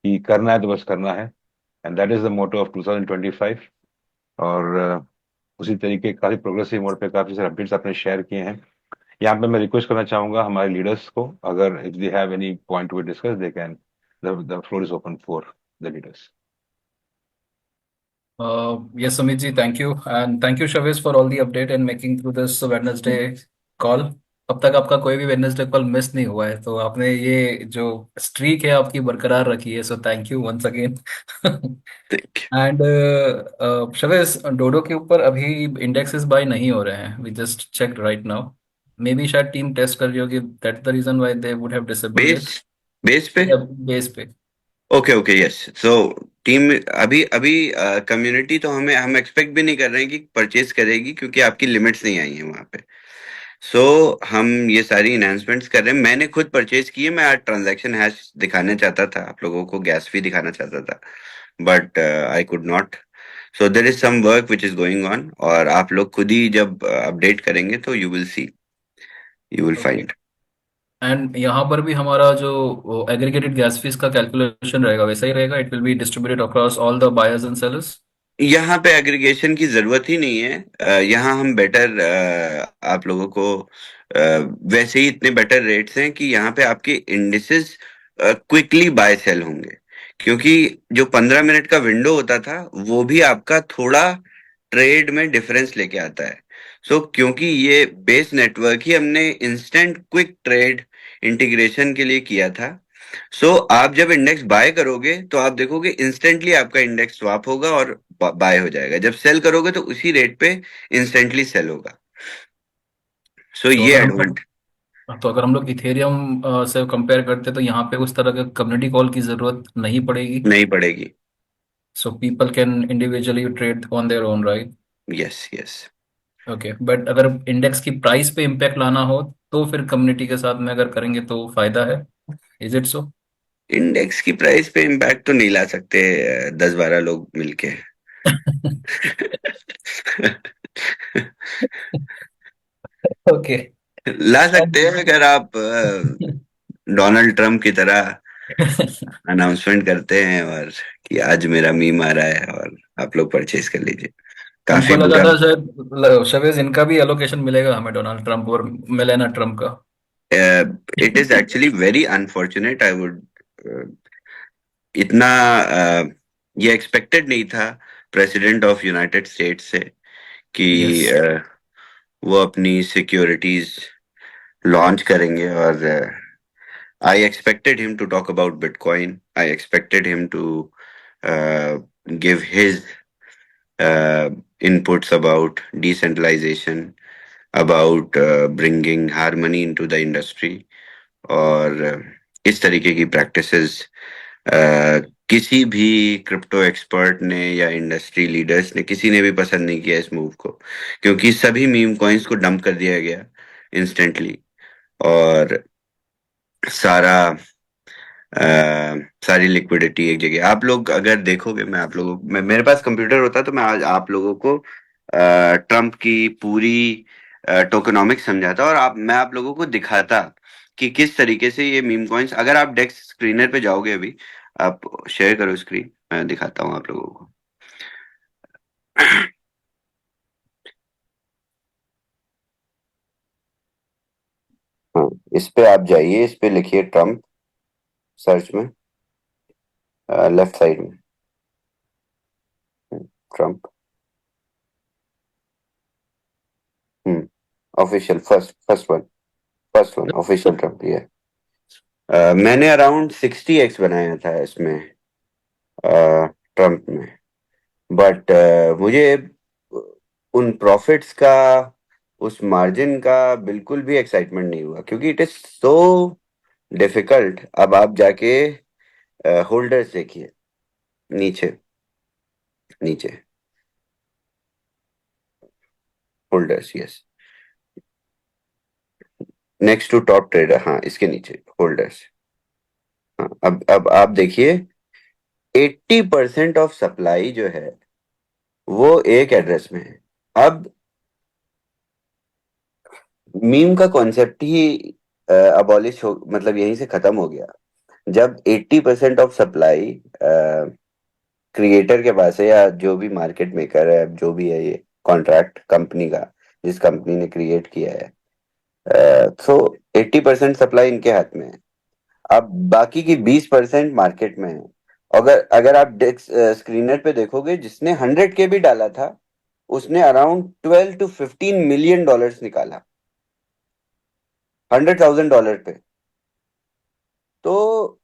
कि करना है तो बस करना है, and that is the motto of 2025। और उसी तरीके काफी प्रोग्रेसिव मोड पे काफी सारे अपडेट्स आपने शेयर किए हैं। यहाँ पे मैं रिक्वेस्ट करना चाहूंगा हमारे लीडर्स को, अगर if they have any point two discuss they can, the floor is open for the leaders. Yes, Sumit ji, thank you. And thank you, Shavesh, for all the update and making through this Wednesday call. अब तक आपका कोई भी वेडनेसडे कॉल मिस नहीं हुआ है, तो आपने ये जो स्ट्रीक है आपकी बरकरार रखी है, so thank you once again. And Shavesh, Dodo के ऊपर अभी इंडेक्सेस बाय नहीं हो रहे हैं, we just check right now. May be शायद टीम टेस्ट कर रही होगी, that the reason why they would have disabled base it. Base पे। बेस पे। Okay okay, yes. So team अभी अभी कम्युनिटी तो हम एक्सपेक्ट भी नहीं कर रहे हैं कि परचेज करेगी, क्योंकि आपकी लिमिट्स नहीं आई हैं वहां पे। सो हम ये सारी इनहेंसमेंट्स कर रहे हैं। मैंने खुद परचेज की है। मैं आज ट्रांजैक्शन हैश दिखाना चाहता था, आप लोगों को गैस फी दिखाना चाहता था, but I could not. So there is some work which is going on, और आप लोग खुद ही जब अपडेट करेंगे तो you will see, you will okay. Find. And यहाँ पर भी हमारा जो एग्रीगेटेड गैस फीस का कैलकुलेशन रहेगा वैसा ही रहेगा, it will be distributed across all the buyers and sellers. यहाँ पे एग्रीगेशन की जरूरत ही नहीं है। यहाँ हम बेटर आप लोगों को वैसे ही इतने बेटर रेट्स हैं कि यहाँ पे आपके इंडिसेस क्विकली बाय सेल होंगे, क्योंकि जो 15 मिनट का विंडो होता था वो भी आपका थोड़ा ट्रेड में डिफरेंस लेके आता है। सो क्योंकि ये बेस नेटवर्क ही हमने इंस्टेंट क्विक ट्रेड इंटीग्रेशन के लिए किया था। सो आप जब इंडेक्स बाय करोगे तो आप देखोगे इंस्टेंटली आपका इंडेक्स स्वैप होगा और बाय हो जाएगा। जब सेल करोगे तो उसी रेट पे इंस्टेंटली सेल होगा। सो तो ये अगर हम एडवांटेज तो अगर हम लोग इथेरियम से कंपेयर करते तो यहाँ पे उस तरह के कम्युनिटी कॉल की जरूरत नहीं पड़ेगी। नहीं पड़ेगी। So people can individually trade on their own, right? Yes yes. Okay, but अगर इंडेक्स की प्राइस पे इम्पैक्ट लाना हो तो फिर कम्युनिटी के साथ में अगर करेंगे तो फायदा है। Is it so? इंडेक्स की प्राइस पे इम्पैक्ट तो नहीं ला सकते 10-12 लोग मिलके। ओके। ला सकते हैं अगर आप डोनाल्ड ट्रंप की तरह अनाउंसमेंट करते हैं और कि आज मेरा मीम आ रहा है और आप लोग परचेज कर लीजिए। हमको काफी लगा बुरा। था शायद शवेज इनका भी एलोकेशन मिलेगा हमें, डोनाल्ड ट्रंप और मेलाना ट्रंप का। It is actually very unfortunate. I would इतना ये एक्सपेक्टेड नहीं था प्रेसिडेंट ऑफ यूनाइटेड स्टेट्स से कि यस। वो अपनी सिक्योरिटीज लॉन्च करेंगे। और I expected him to talk about bitcoin. I expected him to give his inputs about decentralization, about bringing harmony into the industry, और इस तरीके की प्रैक्टिसेस किसी भी क्रिप्टो एक्सपर्ट ने या इंडस्ट्री लीडर्स ने, किसी ने भी पसंद नहीं किया इस मूव को, क्योंकि सभी मीम कॉइन्स को डंप कर दिया गया इंस्टेंटली। और सारा सारी लिक्विडिटी एक जगह। आप लोग अगर देखोगे, मैं आप लोगों मेरे पास कंप्यूटर होता तो मैं आज आप लोगों को ट्रम्प की पूरी टोकेनॉमिक्स समझाता, और मैं आप लोगों को दिखाता कि किस तरीके से ये मीम कॉइन्स। अगर आप डेस्क स्क्रीनर पे जाओगे अभी, आप शेयर करो स्क्रीन, मैं दिखाता हूँ आप लोगों को। हाँ, इस पे आप जाइए, इस पे लिखिए ट्रम्प सर्च में, लेफ्ट साइड में Trump. Official first one official Trump ये। मैंने अराउंड 60x बनाया था इसमें, ट्रम्प में। बट मुझे उन प्रॉफिट्स का उस मार्जिन का बिल्कुल भी एक्साइटमेंट नहीं हुआ, क्योंकि इट इज सो डिफिकल्ट। अब आप जाके होल्डर्स देखिए, नीचे नीचे, holders, yes, next to top trader, हाँ इसके नीचे होल्डर्स। हाँ, अब आप देखिए, 80% ऑफ सप्लाई जो है वो एक एड्रेस में है। अब मीम का कॉन्सेप्ट ही अबॉलिश हो, मतलब यहीं से खत्म हो गया। जब 80% ऑफ सप्लाई क्रिएटर के पास है, या जो भी मार्केट मेकर है, जो भी है ये कॉन्ट्रैक्ट कंपनी का, जिस कंपनी ने क्रिएट किया है, सो 80% सप्लाई इनके हाथ में है। अब बाकी की 20% मार्केट में है। अगर अगर आप स्क्रीनर पे देखोगे, जिसने 100K भी डाला था, उसने अराउंड 12 to 15 मिलियन डॉलर्स निकाला, $100,000 पे। तो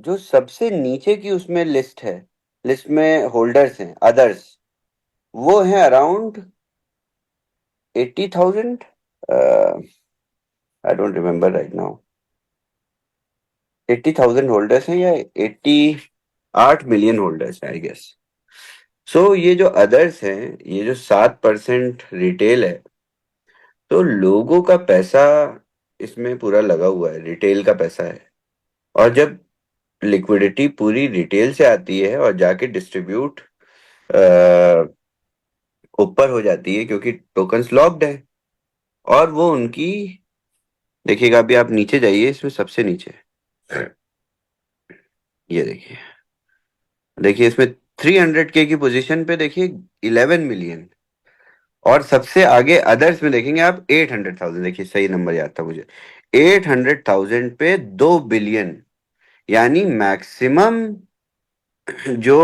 जो सबसे नीचे की उसमें लिस्ट है, लिस्ट में होल्डर्स हैं अदर्स, वो है around 80,000। I don't remember right now, 80,000 holders हैं या 88 मिलियन होल्डर्स हैं, आई गेस। सो ये जो अदर्स हैं, ये जो 7% रिटेल है, तो लोगों का पैसा इसमें पूरा लगा हुआ है, रिटेल का पैसा है। और जब लिक्विडिटी पूरी रिटेल से आती है और जाके डिस्ट्रीब्यूट ऊपर हो जाती है, क्योंकि टोकन्स लॉक्ड है, और वो उनकी, देखिएगा अभी आप नीचे जाइए, इसमें सबसे नीचे ये देखिए, देखिए इसमें 300K की पोजीशन पे देखिए 11 मिलियन, और सबसे आगे अदर्स में देखेंगे आप 800,000, देखिए सही नंबर याद था मुझे, 800,000 पे 2 बिलियन। यानी मैक्सिमम जो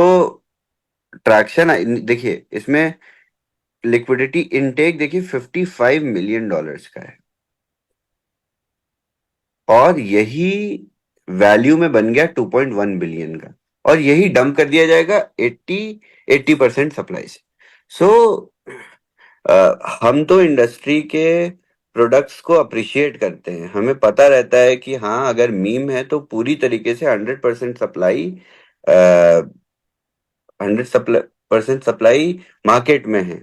ट्रैक्शन, देखिए इसमें लिक्विडिटी इनटेक देखिए $55 मिलियन का है, और यही वैल्यू में बन गया 2.1 बिलियन का, और यही डंप कर दिया जाएगा 80% सप्लाई से। सो हम तो इंडस्ट्री के प्रोडक्ट्स को अप्रिशिएट करते हैं, हमें पता रहता है कि हाँ, अगर मीम है तो पूरी तरीके से 100% सप्लाई, 100% सप्लाई मार्केट में है।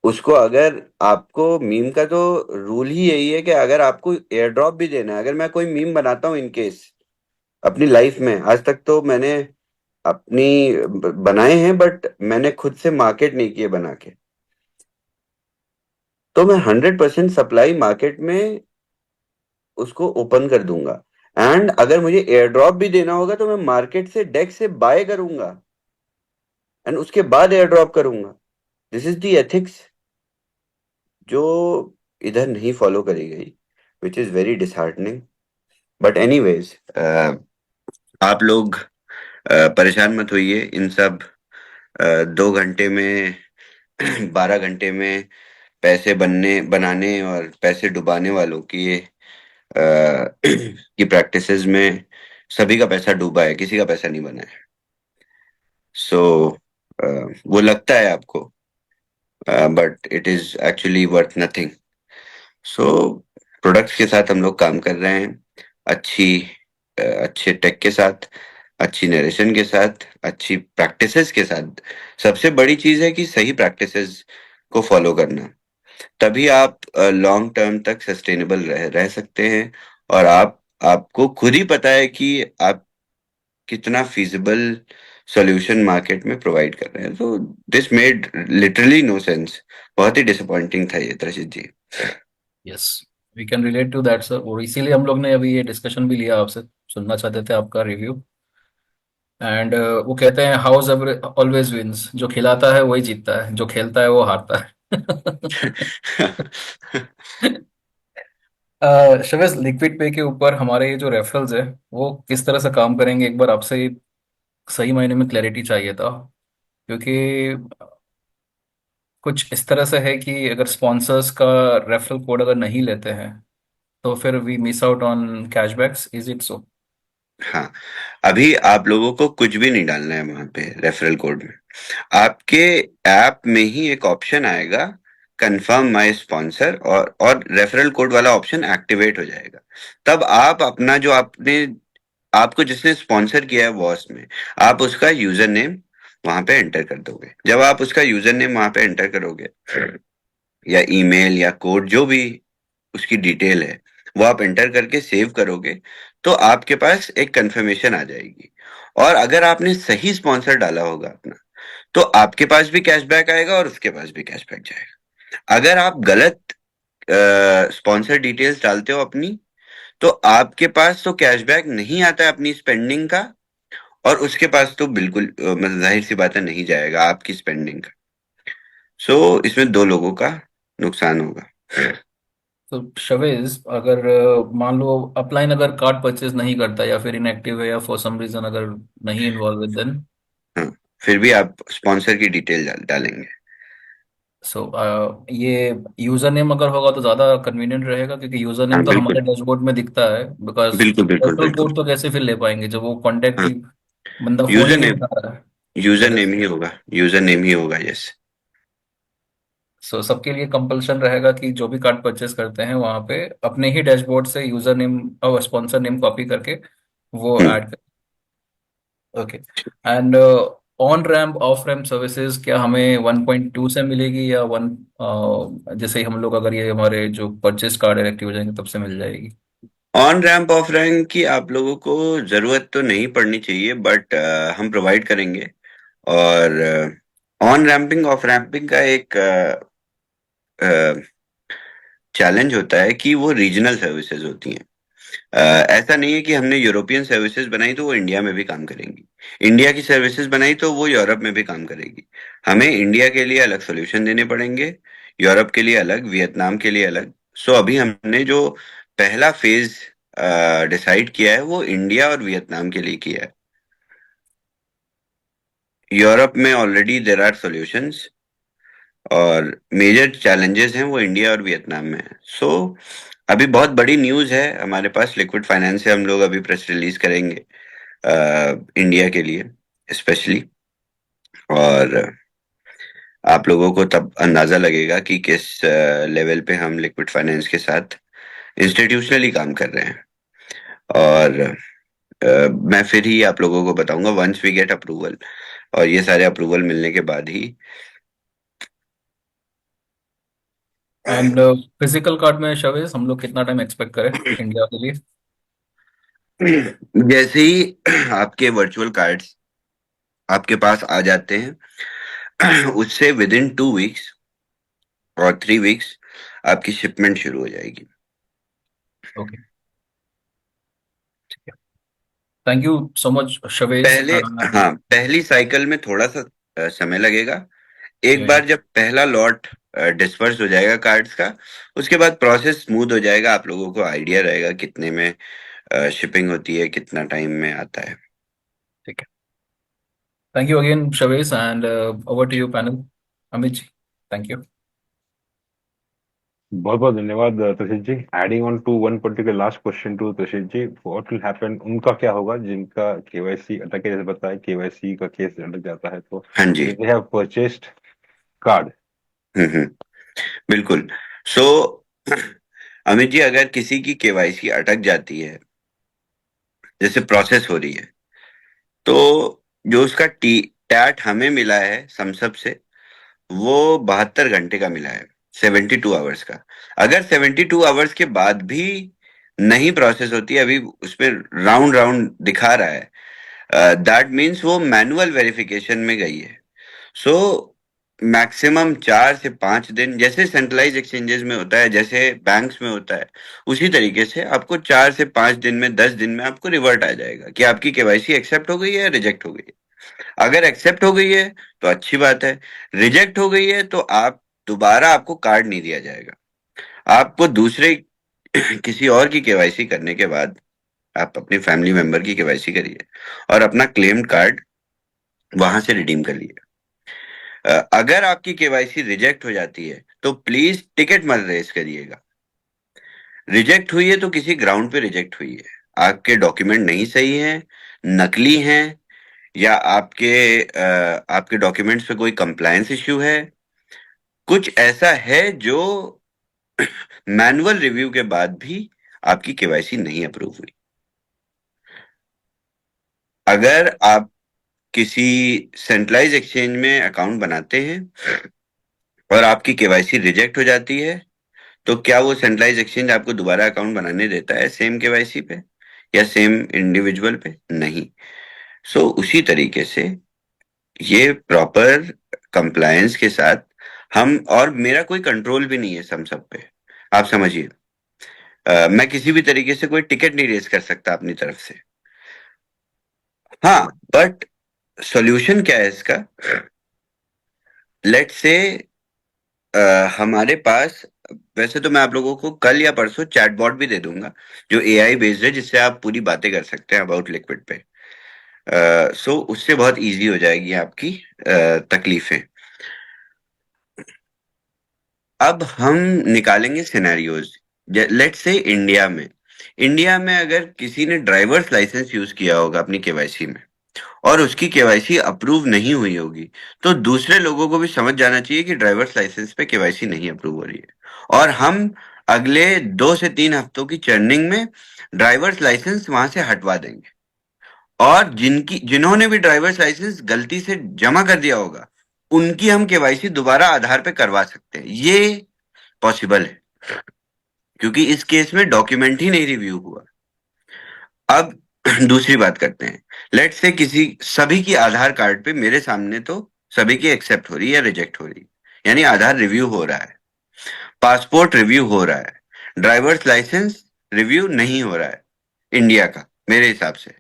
उसको, अगर आपको मीम का तो रूल ही यही है कि अगर आपको एयर ड्रॉप भी देना है, अगर मैं कोई मीम बनाता हूँ इन केस अपनी लाइफ में, आज तक तो मैंने अपनी बनाए हैं, बट मैंने खुद से मार्केट नहीं किए बना के, तो मैं 100% सप्लाई मार्केट में उसको ओपन कर दूंगा। एंड अगर मुझे एयर ड्रॉप भी देना होगा तो मैं मार्केट से डेक से बाय करूंगा, एंड उसके बाद एयर ड्रॉप करूंगा। दिस इज दी एथिक्स जो इधर नहीं फॉलो करी गई, which is very disheartening. But anyways, आप लोग परेशान मत होइए इन सब 2 घंटे में 12 घंटे में पैसे बनाने और पैसे डुबाने वालों की ये की प्रैक्टिसेस में सभी का पैसा डूबा है, किसी का पैसा नहीं बना है। सो वो लगता है आपको, but it is actually worth nothing. So products के साथ हम लोग काम कर रहे हैं, अच्छे टेक के साथ, अच्छी नरेशन के साथ, अच्छी प्रैक्टिसेस के साथ। सबसे बड़ी चीज है कि सही प्रैक्टिसेस को फॉलो करना, तभी आप लॉन्ग टर्म तक सस्टेनेबल रह सकते हैं। और आपको खुद ही पता है कि आप कितना फीजिबल सॉल्यूशन मार्केट में प्रोवाइड कर रहे हैं। तो this made literally no sense. बहुत ही डिसअपॉइंटिंग था ये, Tarshid ji. Yes, we can relate to that sir, और इसीलिए हम लोग ने अभी ये डिस्कशन भी लिया आपसे, सुनना चाहते थे आपका रिव्यू। एंड वो कहते हैं हाउस ऑलवेज विंस, जो खिलाता है वही जीतता है, जो खेलता है वो हारता है। शवेज, लिक्विड पे के ऊपर हमारे ये जो रेफरल्स है वो किस तरह से काम करेंगे, एक बार आपसे सही मायने में क्लैरिटी चाहिए था। क्योंकि कुछ इस तरह से है कि अगर स्पॉन्सर्स का रेफरल कोड अगर नहीं लेते हैं तो फिर we miss out on cashbacks, is it so? हाँ, अभी आप लोगों को कुछ भी नहीं डालना है वहां पे रेफरल कोड में। आपके ऐप में ही एक ऑप्शन आएगा कंफर्म माय स्पॉन्सर और रेफरल कोड वाला ऑप्शन एक्टिवेट हो जाएगा। तब आप अपना जो आपको जिसने स्पॉन्सर किया है बॉस में, आप उसका यूजर नेम वहां पे एंटर कर दोगे। जब आप उसका यूजर नेम वहां पे एंटर करोगे या ईमेल या कोड जो भी उसकी डिटेल है वो आप एंटर करके सेव करोगे, तो आपके पास एक कंफर्मेशन आ जाएगी। और अगर आपने सही स्पॉन्सर डाला होगा अपना, तो आपके पास भी कैशबैक आएगा और उसके पास भी कैशबैक जाएगा। अगर आप गलत स्पॉन्सर डिटेल्स डालते हो अपनी, तो आपके पास तो कैशबैक नहीं आता है अपनी स्पेंडिंग का, और उसके पास तो बिल्कुल मतलब जाहिर सी बात है नहीं जाएगा आपकी स्पेंडिंग का। सो इसमें दो लोगों का नुकसान होगा। तो शवेज, अगर मान लो अपलाइन अगर कार्ड परचेज नहीं करता या फिर इनएक्टिव है या फॉर सम रीजन अगर नहीं इन्वॉल्व विद, देन हाँ, फिर भी आप स्पॉन्सर की डिटेल डालेंगे। सो ये यूजर नेम अगर होगा तो ज्यादा कन्वीनियंट रहेगा, क्योंकि यूजर हाँ नेम तो बिल्कुल, हमारे डैशबोर्ड में दिखता है। बिकॉज बिल्कुल बिल्कुल रेफरल बिल्कुल। कोड तो कैसे फिर ले पाएंगे जब वो कांटेक्ट हाँ, ही, बंदा फोन ही यूजर नहीं नेम, उठा रहा है। यूजर अगर नेम ही होगा, यूजर नेम ही होगा, यस। सो सबके लिए कंपल्शन रहेगा कि जो भी कार्ड परचेस करते हैं वहां पे अपने ही डैशबोर्ड से यूजर नेम और स्पॉन्सर नेम कॉपी करके वो हम्म। ऐड कर। Okay. And on ramp of ramp services क्या हमें 1.2 से मिलेगी, या वन जैसे ही हम लोग अगर ये हमारे जो परचेस कार्ड एक्टिव हो जाएंगे तब से मिल जाएगी? ऑन रैंप ऑफ रैंक की आप लोगों को जरूरत तो नहीं पड़नी चाहिए, बट हम प्रोवाइड करेंगे। और ऑन रैंपिंग ऑफ रैंपिंग का एक चैलेंज होता है कि वो रीजनल सर्विसेज होती हैं। ऐसा नहीं है कि हमने यूरोपियन सर्विसेज बनाई तो वो इंडिया में भी काम करेंगी, इंडिया की सर्विसेज बनाई तो वो यूरोप में भी काम करेगी। हमें इंडिया के लिए अलग सोल्यूशन देने पड़ेंगे, यूरोप के लिए अलग, वियतनाम के लिए अलग। सो अभी हमने जो पहला फेज डिसाइड किया है वो इंडिया और वियतनाम के लिए किया है। यूरोप में ऑलरेडी देर आर सॉल्यूशंस, और मेजर चैलेंजेस हैं वो इंडिया और वियतनाम में है। सो अभी बहुत बड़ी न्यूज़ है हमारे पास, लिक्विड फाइनेंस से हम लोग अभी प्रेस रिलीज करेंगे इंडिया के लिए स्पेशली। और आप लोगों को तब अंदाजा लगेगा कि किस लेवल पे हम लिक्विड फाइनेंस के साथ इंस्टीट्यूशनली काम कर रहे हैं। और मैं फिर ही आप लोगों को बताऊंगा वंस वी गेट अप्रूवल, और ये सारे अप्रूवल मिलने के बाद ही। एंड फिजिकल कार्ड में शवेज हम लोग कितना टाइम एक्सपेक्ट करें इंडिया के लिए? जैसे ही आपके वर्चुअल कार्ड्स आपके पास आ जाते हैं उससे विद इन 2 वीक्स और 3 वीक्स आपकी शिपमेंट शुरू हो जाएगी। Okay, thank you so much Shavez. पहले, हाँ, पहली साइकिल में थोड़ा सा समय लगेगा। एक बार जब पहला लॉट डिस्पर्स हो जाएगा कार्ड्स का, उसके बाद प्रोसेस स्मूथ हो जाएगा। आप लोगों को आइडिया रहेगा कितने में शिपिंग होती है, कितना टाइम में आता है। ठीक है, thank you again Shavez, and over to you panel. Amit ji, thank you. बहुत बहुत धन्यवाद Tushit ji. Adding on to one particular last question to Tushit ji, what will happen, उनका क्या होगा जिनका केवाईसी अटक है, जैसे बताया केवाईसी का केस अटक जाता है, तो हाँ जी। They have purchased card. Hmm. बिल्कुल। सो अमित जी, अगर किसी की केवाईसी अटक जाती है, जैसे प्रोसेस हो रही है, तो जो उसका टी टैट हमें मिला है समसब से, वो 72 घंटे का मिला है, 72 आवर्स का। अगर 72 आवर्स के बाद भी नहीं प्रोसेस होती है, अभी उसमें राउंड राउंड दिखा रहा है, दैट मीन्स वो मैनुअल वेरिफिकेशन में गई है। सो मैक्सिमम 4 से 5 दिन, जैसे सेंट्रलाइज एक्सचेंजेस में होता है, जैसे बैंक्स में होता है, उसी तरीके से आपको 4 से 5 दिन में, 10 दिन में आपको रिवर्ट आ जाएगा कि आपकी केवाईसी एक्सेप्ट हो गई है या रिजेक्ट हो गई है। अगर एक्सेप्ट हो गई है तो अच्छी बात है, रिजेक्ट हो गई है तो आप दोबारा, आपको कार्ड नहीं दिया जाएगा। आपको दूसरे किसी और की केवाईसी करने के बाद आप अपने फैमिली मेंबर की केवाईसी करिए और अपना क्लेम्ड कार्ड वहां से रिडीम कर लिए। अगर आपकी केवाईसी रिजेक्ट हो जाती है तो प्लीज टिकट मत रेस करिएगा। रिजेक्ट हुई है तो किसी ग्राउंड पे रिजेक्ट हुई है, आपके डॉक्यूमेंट नहीं सही हैं, नकली हैं, या आपके डॉक्यूमेंट्स पे कोई कंप्लायंस इश्यू है, कुछ ऐसा है जो मैनुअल रिव्यू के बाद भी आपकी केवाईसी नहीं अप्रूव हुई। अगर आप किसी सेंट्रलाइज एक्सचेंज में अकाउंट बनाते हैं और आपकी केवाईसी रिजेक्ट हो जाती है, तो क्या वो सेंट्रलाइज एक्सचेंज आपको दोबारा अकाउंट बनाने देता है सेम केवाईसी पे या सेम इंडिविजुअल पे? नहीं। सो उसी तरीके से ये प्रॉपर कंप्लायंस के साथ हम, और मेरा कोई कंट्रोल भी नहीं है सम सब पे, आप समझिए। मैं किसी भी तरीके से कोई टिकट नहीं रेस कर सकता अपनी तरफ से। हाँ, बट सॉल्यूशन क्या है इसका? लेट्स से हमारे पास, वैसे तो मैं आप लोगों को कल या परसों चैटबॉट भी दे दूंगा जो एआई बेस्ड है, जिससे आप पूरी बातें कर सकते हैं अबाउट लिक्विड पे। सो उससे बहुत इजी हो जाएगी आपकी तकलीफें। अब हम निकालेंगे सिनेरियोज। लेट्स से इंडिया में अगर किसी ने ड्राइवर्स लाइसेंस यूज किया होगा अपनी केवाईसी में और उसकी केवाईसी अप्रूव नहीं हुई होगी, तो दूसरे लोगों को भी समझ जाना चाहिए कि ड्राइवर्स लाइसेंस पे केवाईसी नहीं अप्रूव हो रही है, और हम अगले 2 से 3 हफ्तों की चर्निंग में ड्राइवर्स लाइसेंस वहां से हटवा देंगे। और जिन्होंने भी ड्राइवर्स लाइसेंस गलती से जमा कर दिया होगा, उनकी हम केवाईसी दोबारा आधार पे करवा सकते हैं। ये पॉसिबल है, क्योंकि इस केस में डॉक्यूमेंट ही नहीं रिव्यू हुआ। अब दूसरी बात करते हैं। लेट से किसी सभी की आधार कार्ड पे मेरे सामने तो सभी की एक्सेप्ट हो रही है या रिजेक्ट हो रही है, यानी आधार रिव्यू हो रहा है, पासपोर्ट रिव्यू हो रहा है, ड्राइवर्स लाइसेंस रिव्यू नहीं हो रहा है इंडिया का, मेरे हिसाब से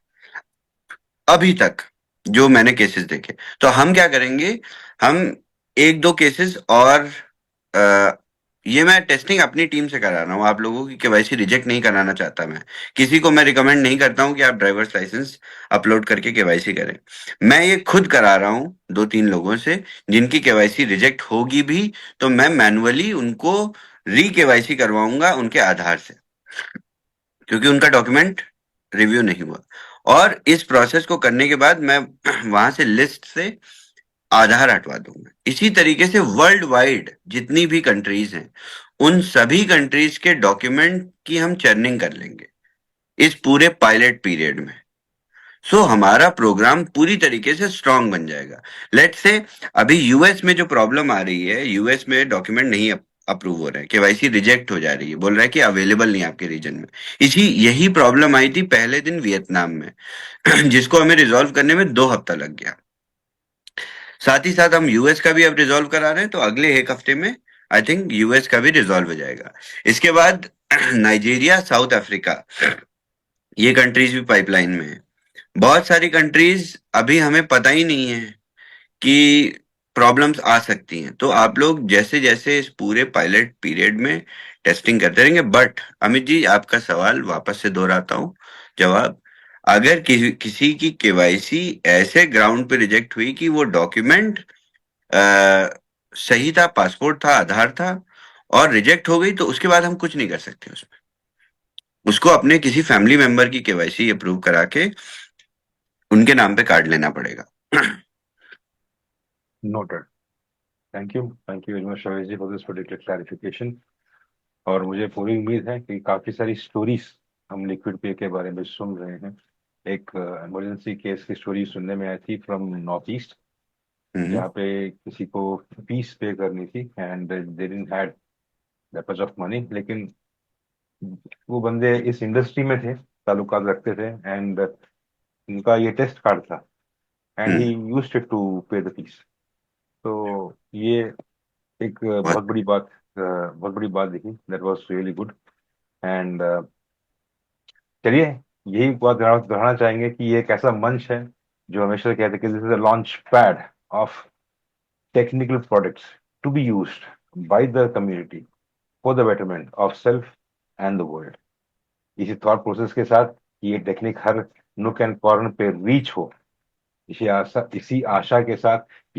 अभी तक जो मैंने केसेस देखे। तो हम क्या करेंगे, हम एक दो केसेस और, अ, ये मैं टेस्टिंग अपनी टीम से करा रहा हूँ, आप लोगों की केवाईसी रिजेक्ट नहीं कराना चाहता मैं। किसी को मैं रिकमेंड नहीं करता हूँ कि आप ड्राइवर्स लाइसेंस अपलोड करके केवाईसी करें। मैं ये खुद करा रहा हूँ 2-3 लोगों से, जिनकी केवाईसी रिजेक्ट होगी भी तो मैं मैनुअली उनको री केवाईसी करवाऊंगा उनके आधार से, क्योंकि उनका डॉक्यूमेंट रिव्यू नहीं हुआ। और इस प्रोसेस को करने के बाद मैं वहां से लिस्ट से आधार हटवा दूंगा। इसी तरीके से वर्ल्ड वाइड जितनी भी कंट्रीज हैं, उन सभी कंट्रीज के डॉक्यूमेंट की हम चर्निंग कर लेंगे इस पूरे पायलट पीरियड में। सो हमारा प्रोग्राम पूरी तरीके से स्ट्रांग बन जाएगा। लेट से अभी यूएस में जो प्रॉब्लम आ रही है, यूएस में डॉक्यूमेंट नहीं अप्रूव हो रहा है, केवाईसी रिजेक्ट हो जा रही है, बोल रहा है कि अवेलेबल नहीं है आपके रीजन में। यही प्रॉब्लम आई थी पहले दिन वियतनाम में जिसको हमें रिजॉल्व करने में 2 हफ्ता लग गया। साथ ही साथ हम यूएस का भी अब रिजॉल्व करा रहे हैं, तो अगले एक हफ्ते में आई थिंक यूएस का भी रिजॉल्व हो जाएगा। इसके बाद नाइजीरिया, साउथ अफ्रीका, ये कंट्रीज भी पाइपलाइन में है। बहुत सारी कंट्रीज अभी हमें पता ही नहीं है कि प्रॉब्लम्स आ सकती हैं। तो आप लोग जैसे जैसे इस पूरे पायलट पीरियड में टेस्टिंग करते रहेंगे। बट अमित जी, आपका सवाल वापस से दोहराता हूँ, जवाब, अगर किसी की केवाईसी ऐसे ग्राउंड पे रिजेक्ट हुई कि वो डॉक्यूमेंट सही था, पासपोर्ट था, आधार था, और रिजेक्ट हो गई, तो उसके बाद हम कुछ नहीं कर सकते उसमें। उसको अपने किसी फैमिली मेंबर की केवाईसी अप्रूव करा के उनके नाम पे कार्ड लेना पड़ेगा। Noted. Thank you very much Shavesh ji for this particular clarification. और मुझे पूरी उम्मीद है कि काफी सारी स्टोरीज हम लिक्विड पे के बारे में सुन रहे हैं। एक इमरजेंसी केस की स्टोरी सुनने में आई थी फ्रॉम नॉर्थ ईस्ट, हम्म। जहाँ पे किसी को फीस पे करनी थी and they didn't had that much of money, लेकिन वो बंदे इस इंडस्ट्री में थे, ताल्लुकात रखते थे, एंड उनका ये टेस्ट कार्ड था and he hmm. Used it to pay the fees. तो ये एक बहुत बहुत बड़ी बात दिखी, that was really good. And चलिए, यही बात दोहराना चाहेंगे कि ये एक ऐसा मंच है जो हमेशा कहते हैं कि this is a launch pad of technical products to be used by the community for the betterment of self and the world. इसी थॉट प्रोसेस के साथ कि ये टेक्निक हर नुक एंड कॉर्नर पे रीच हो, इसी आशा के साथ कि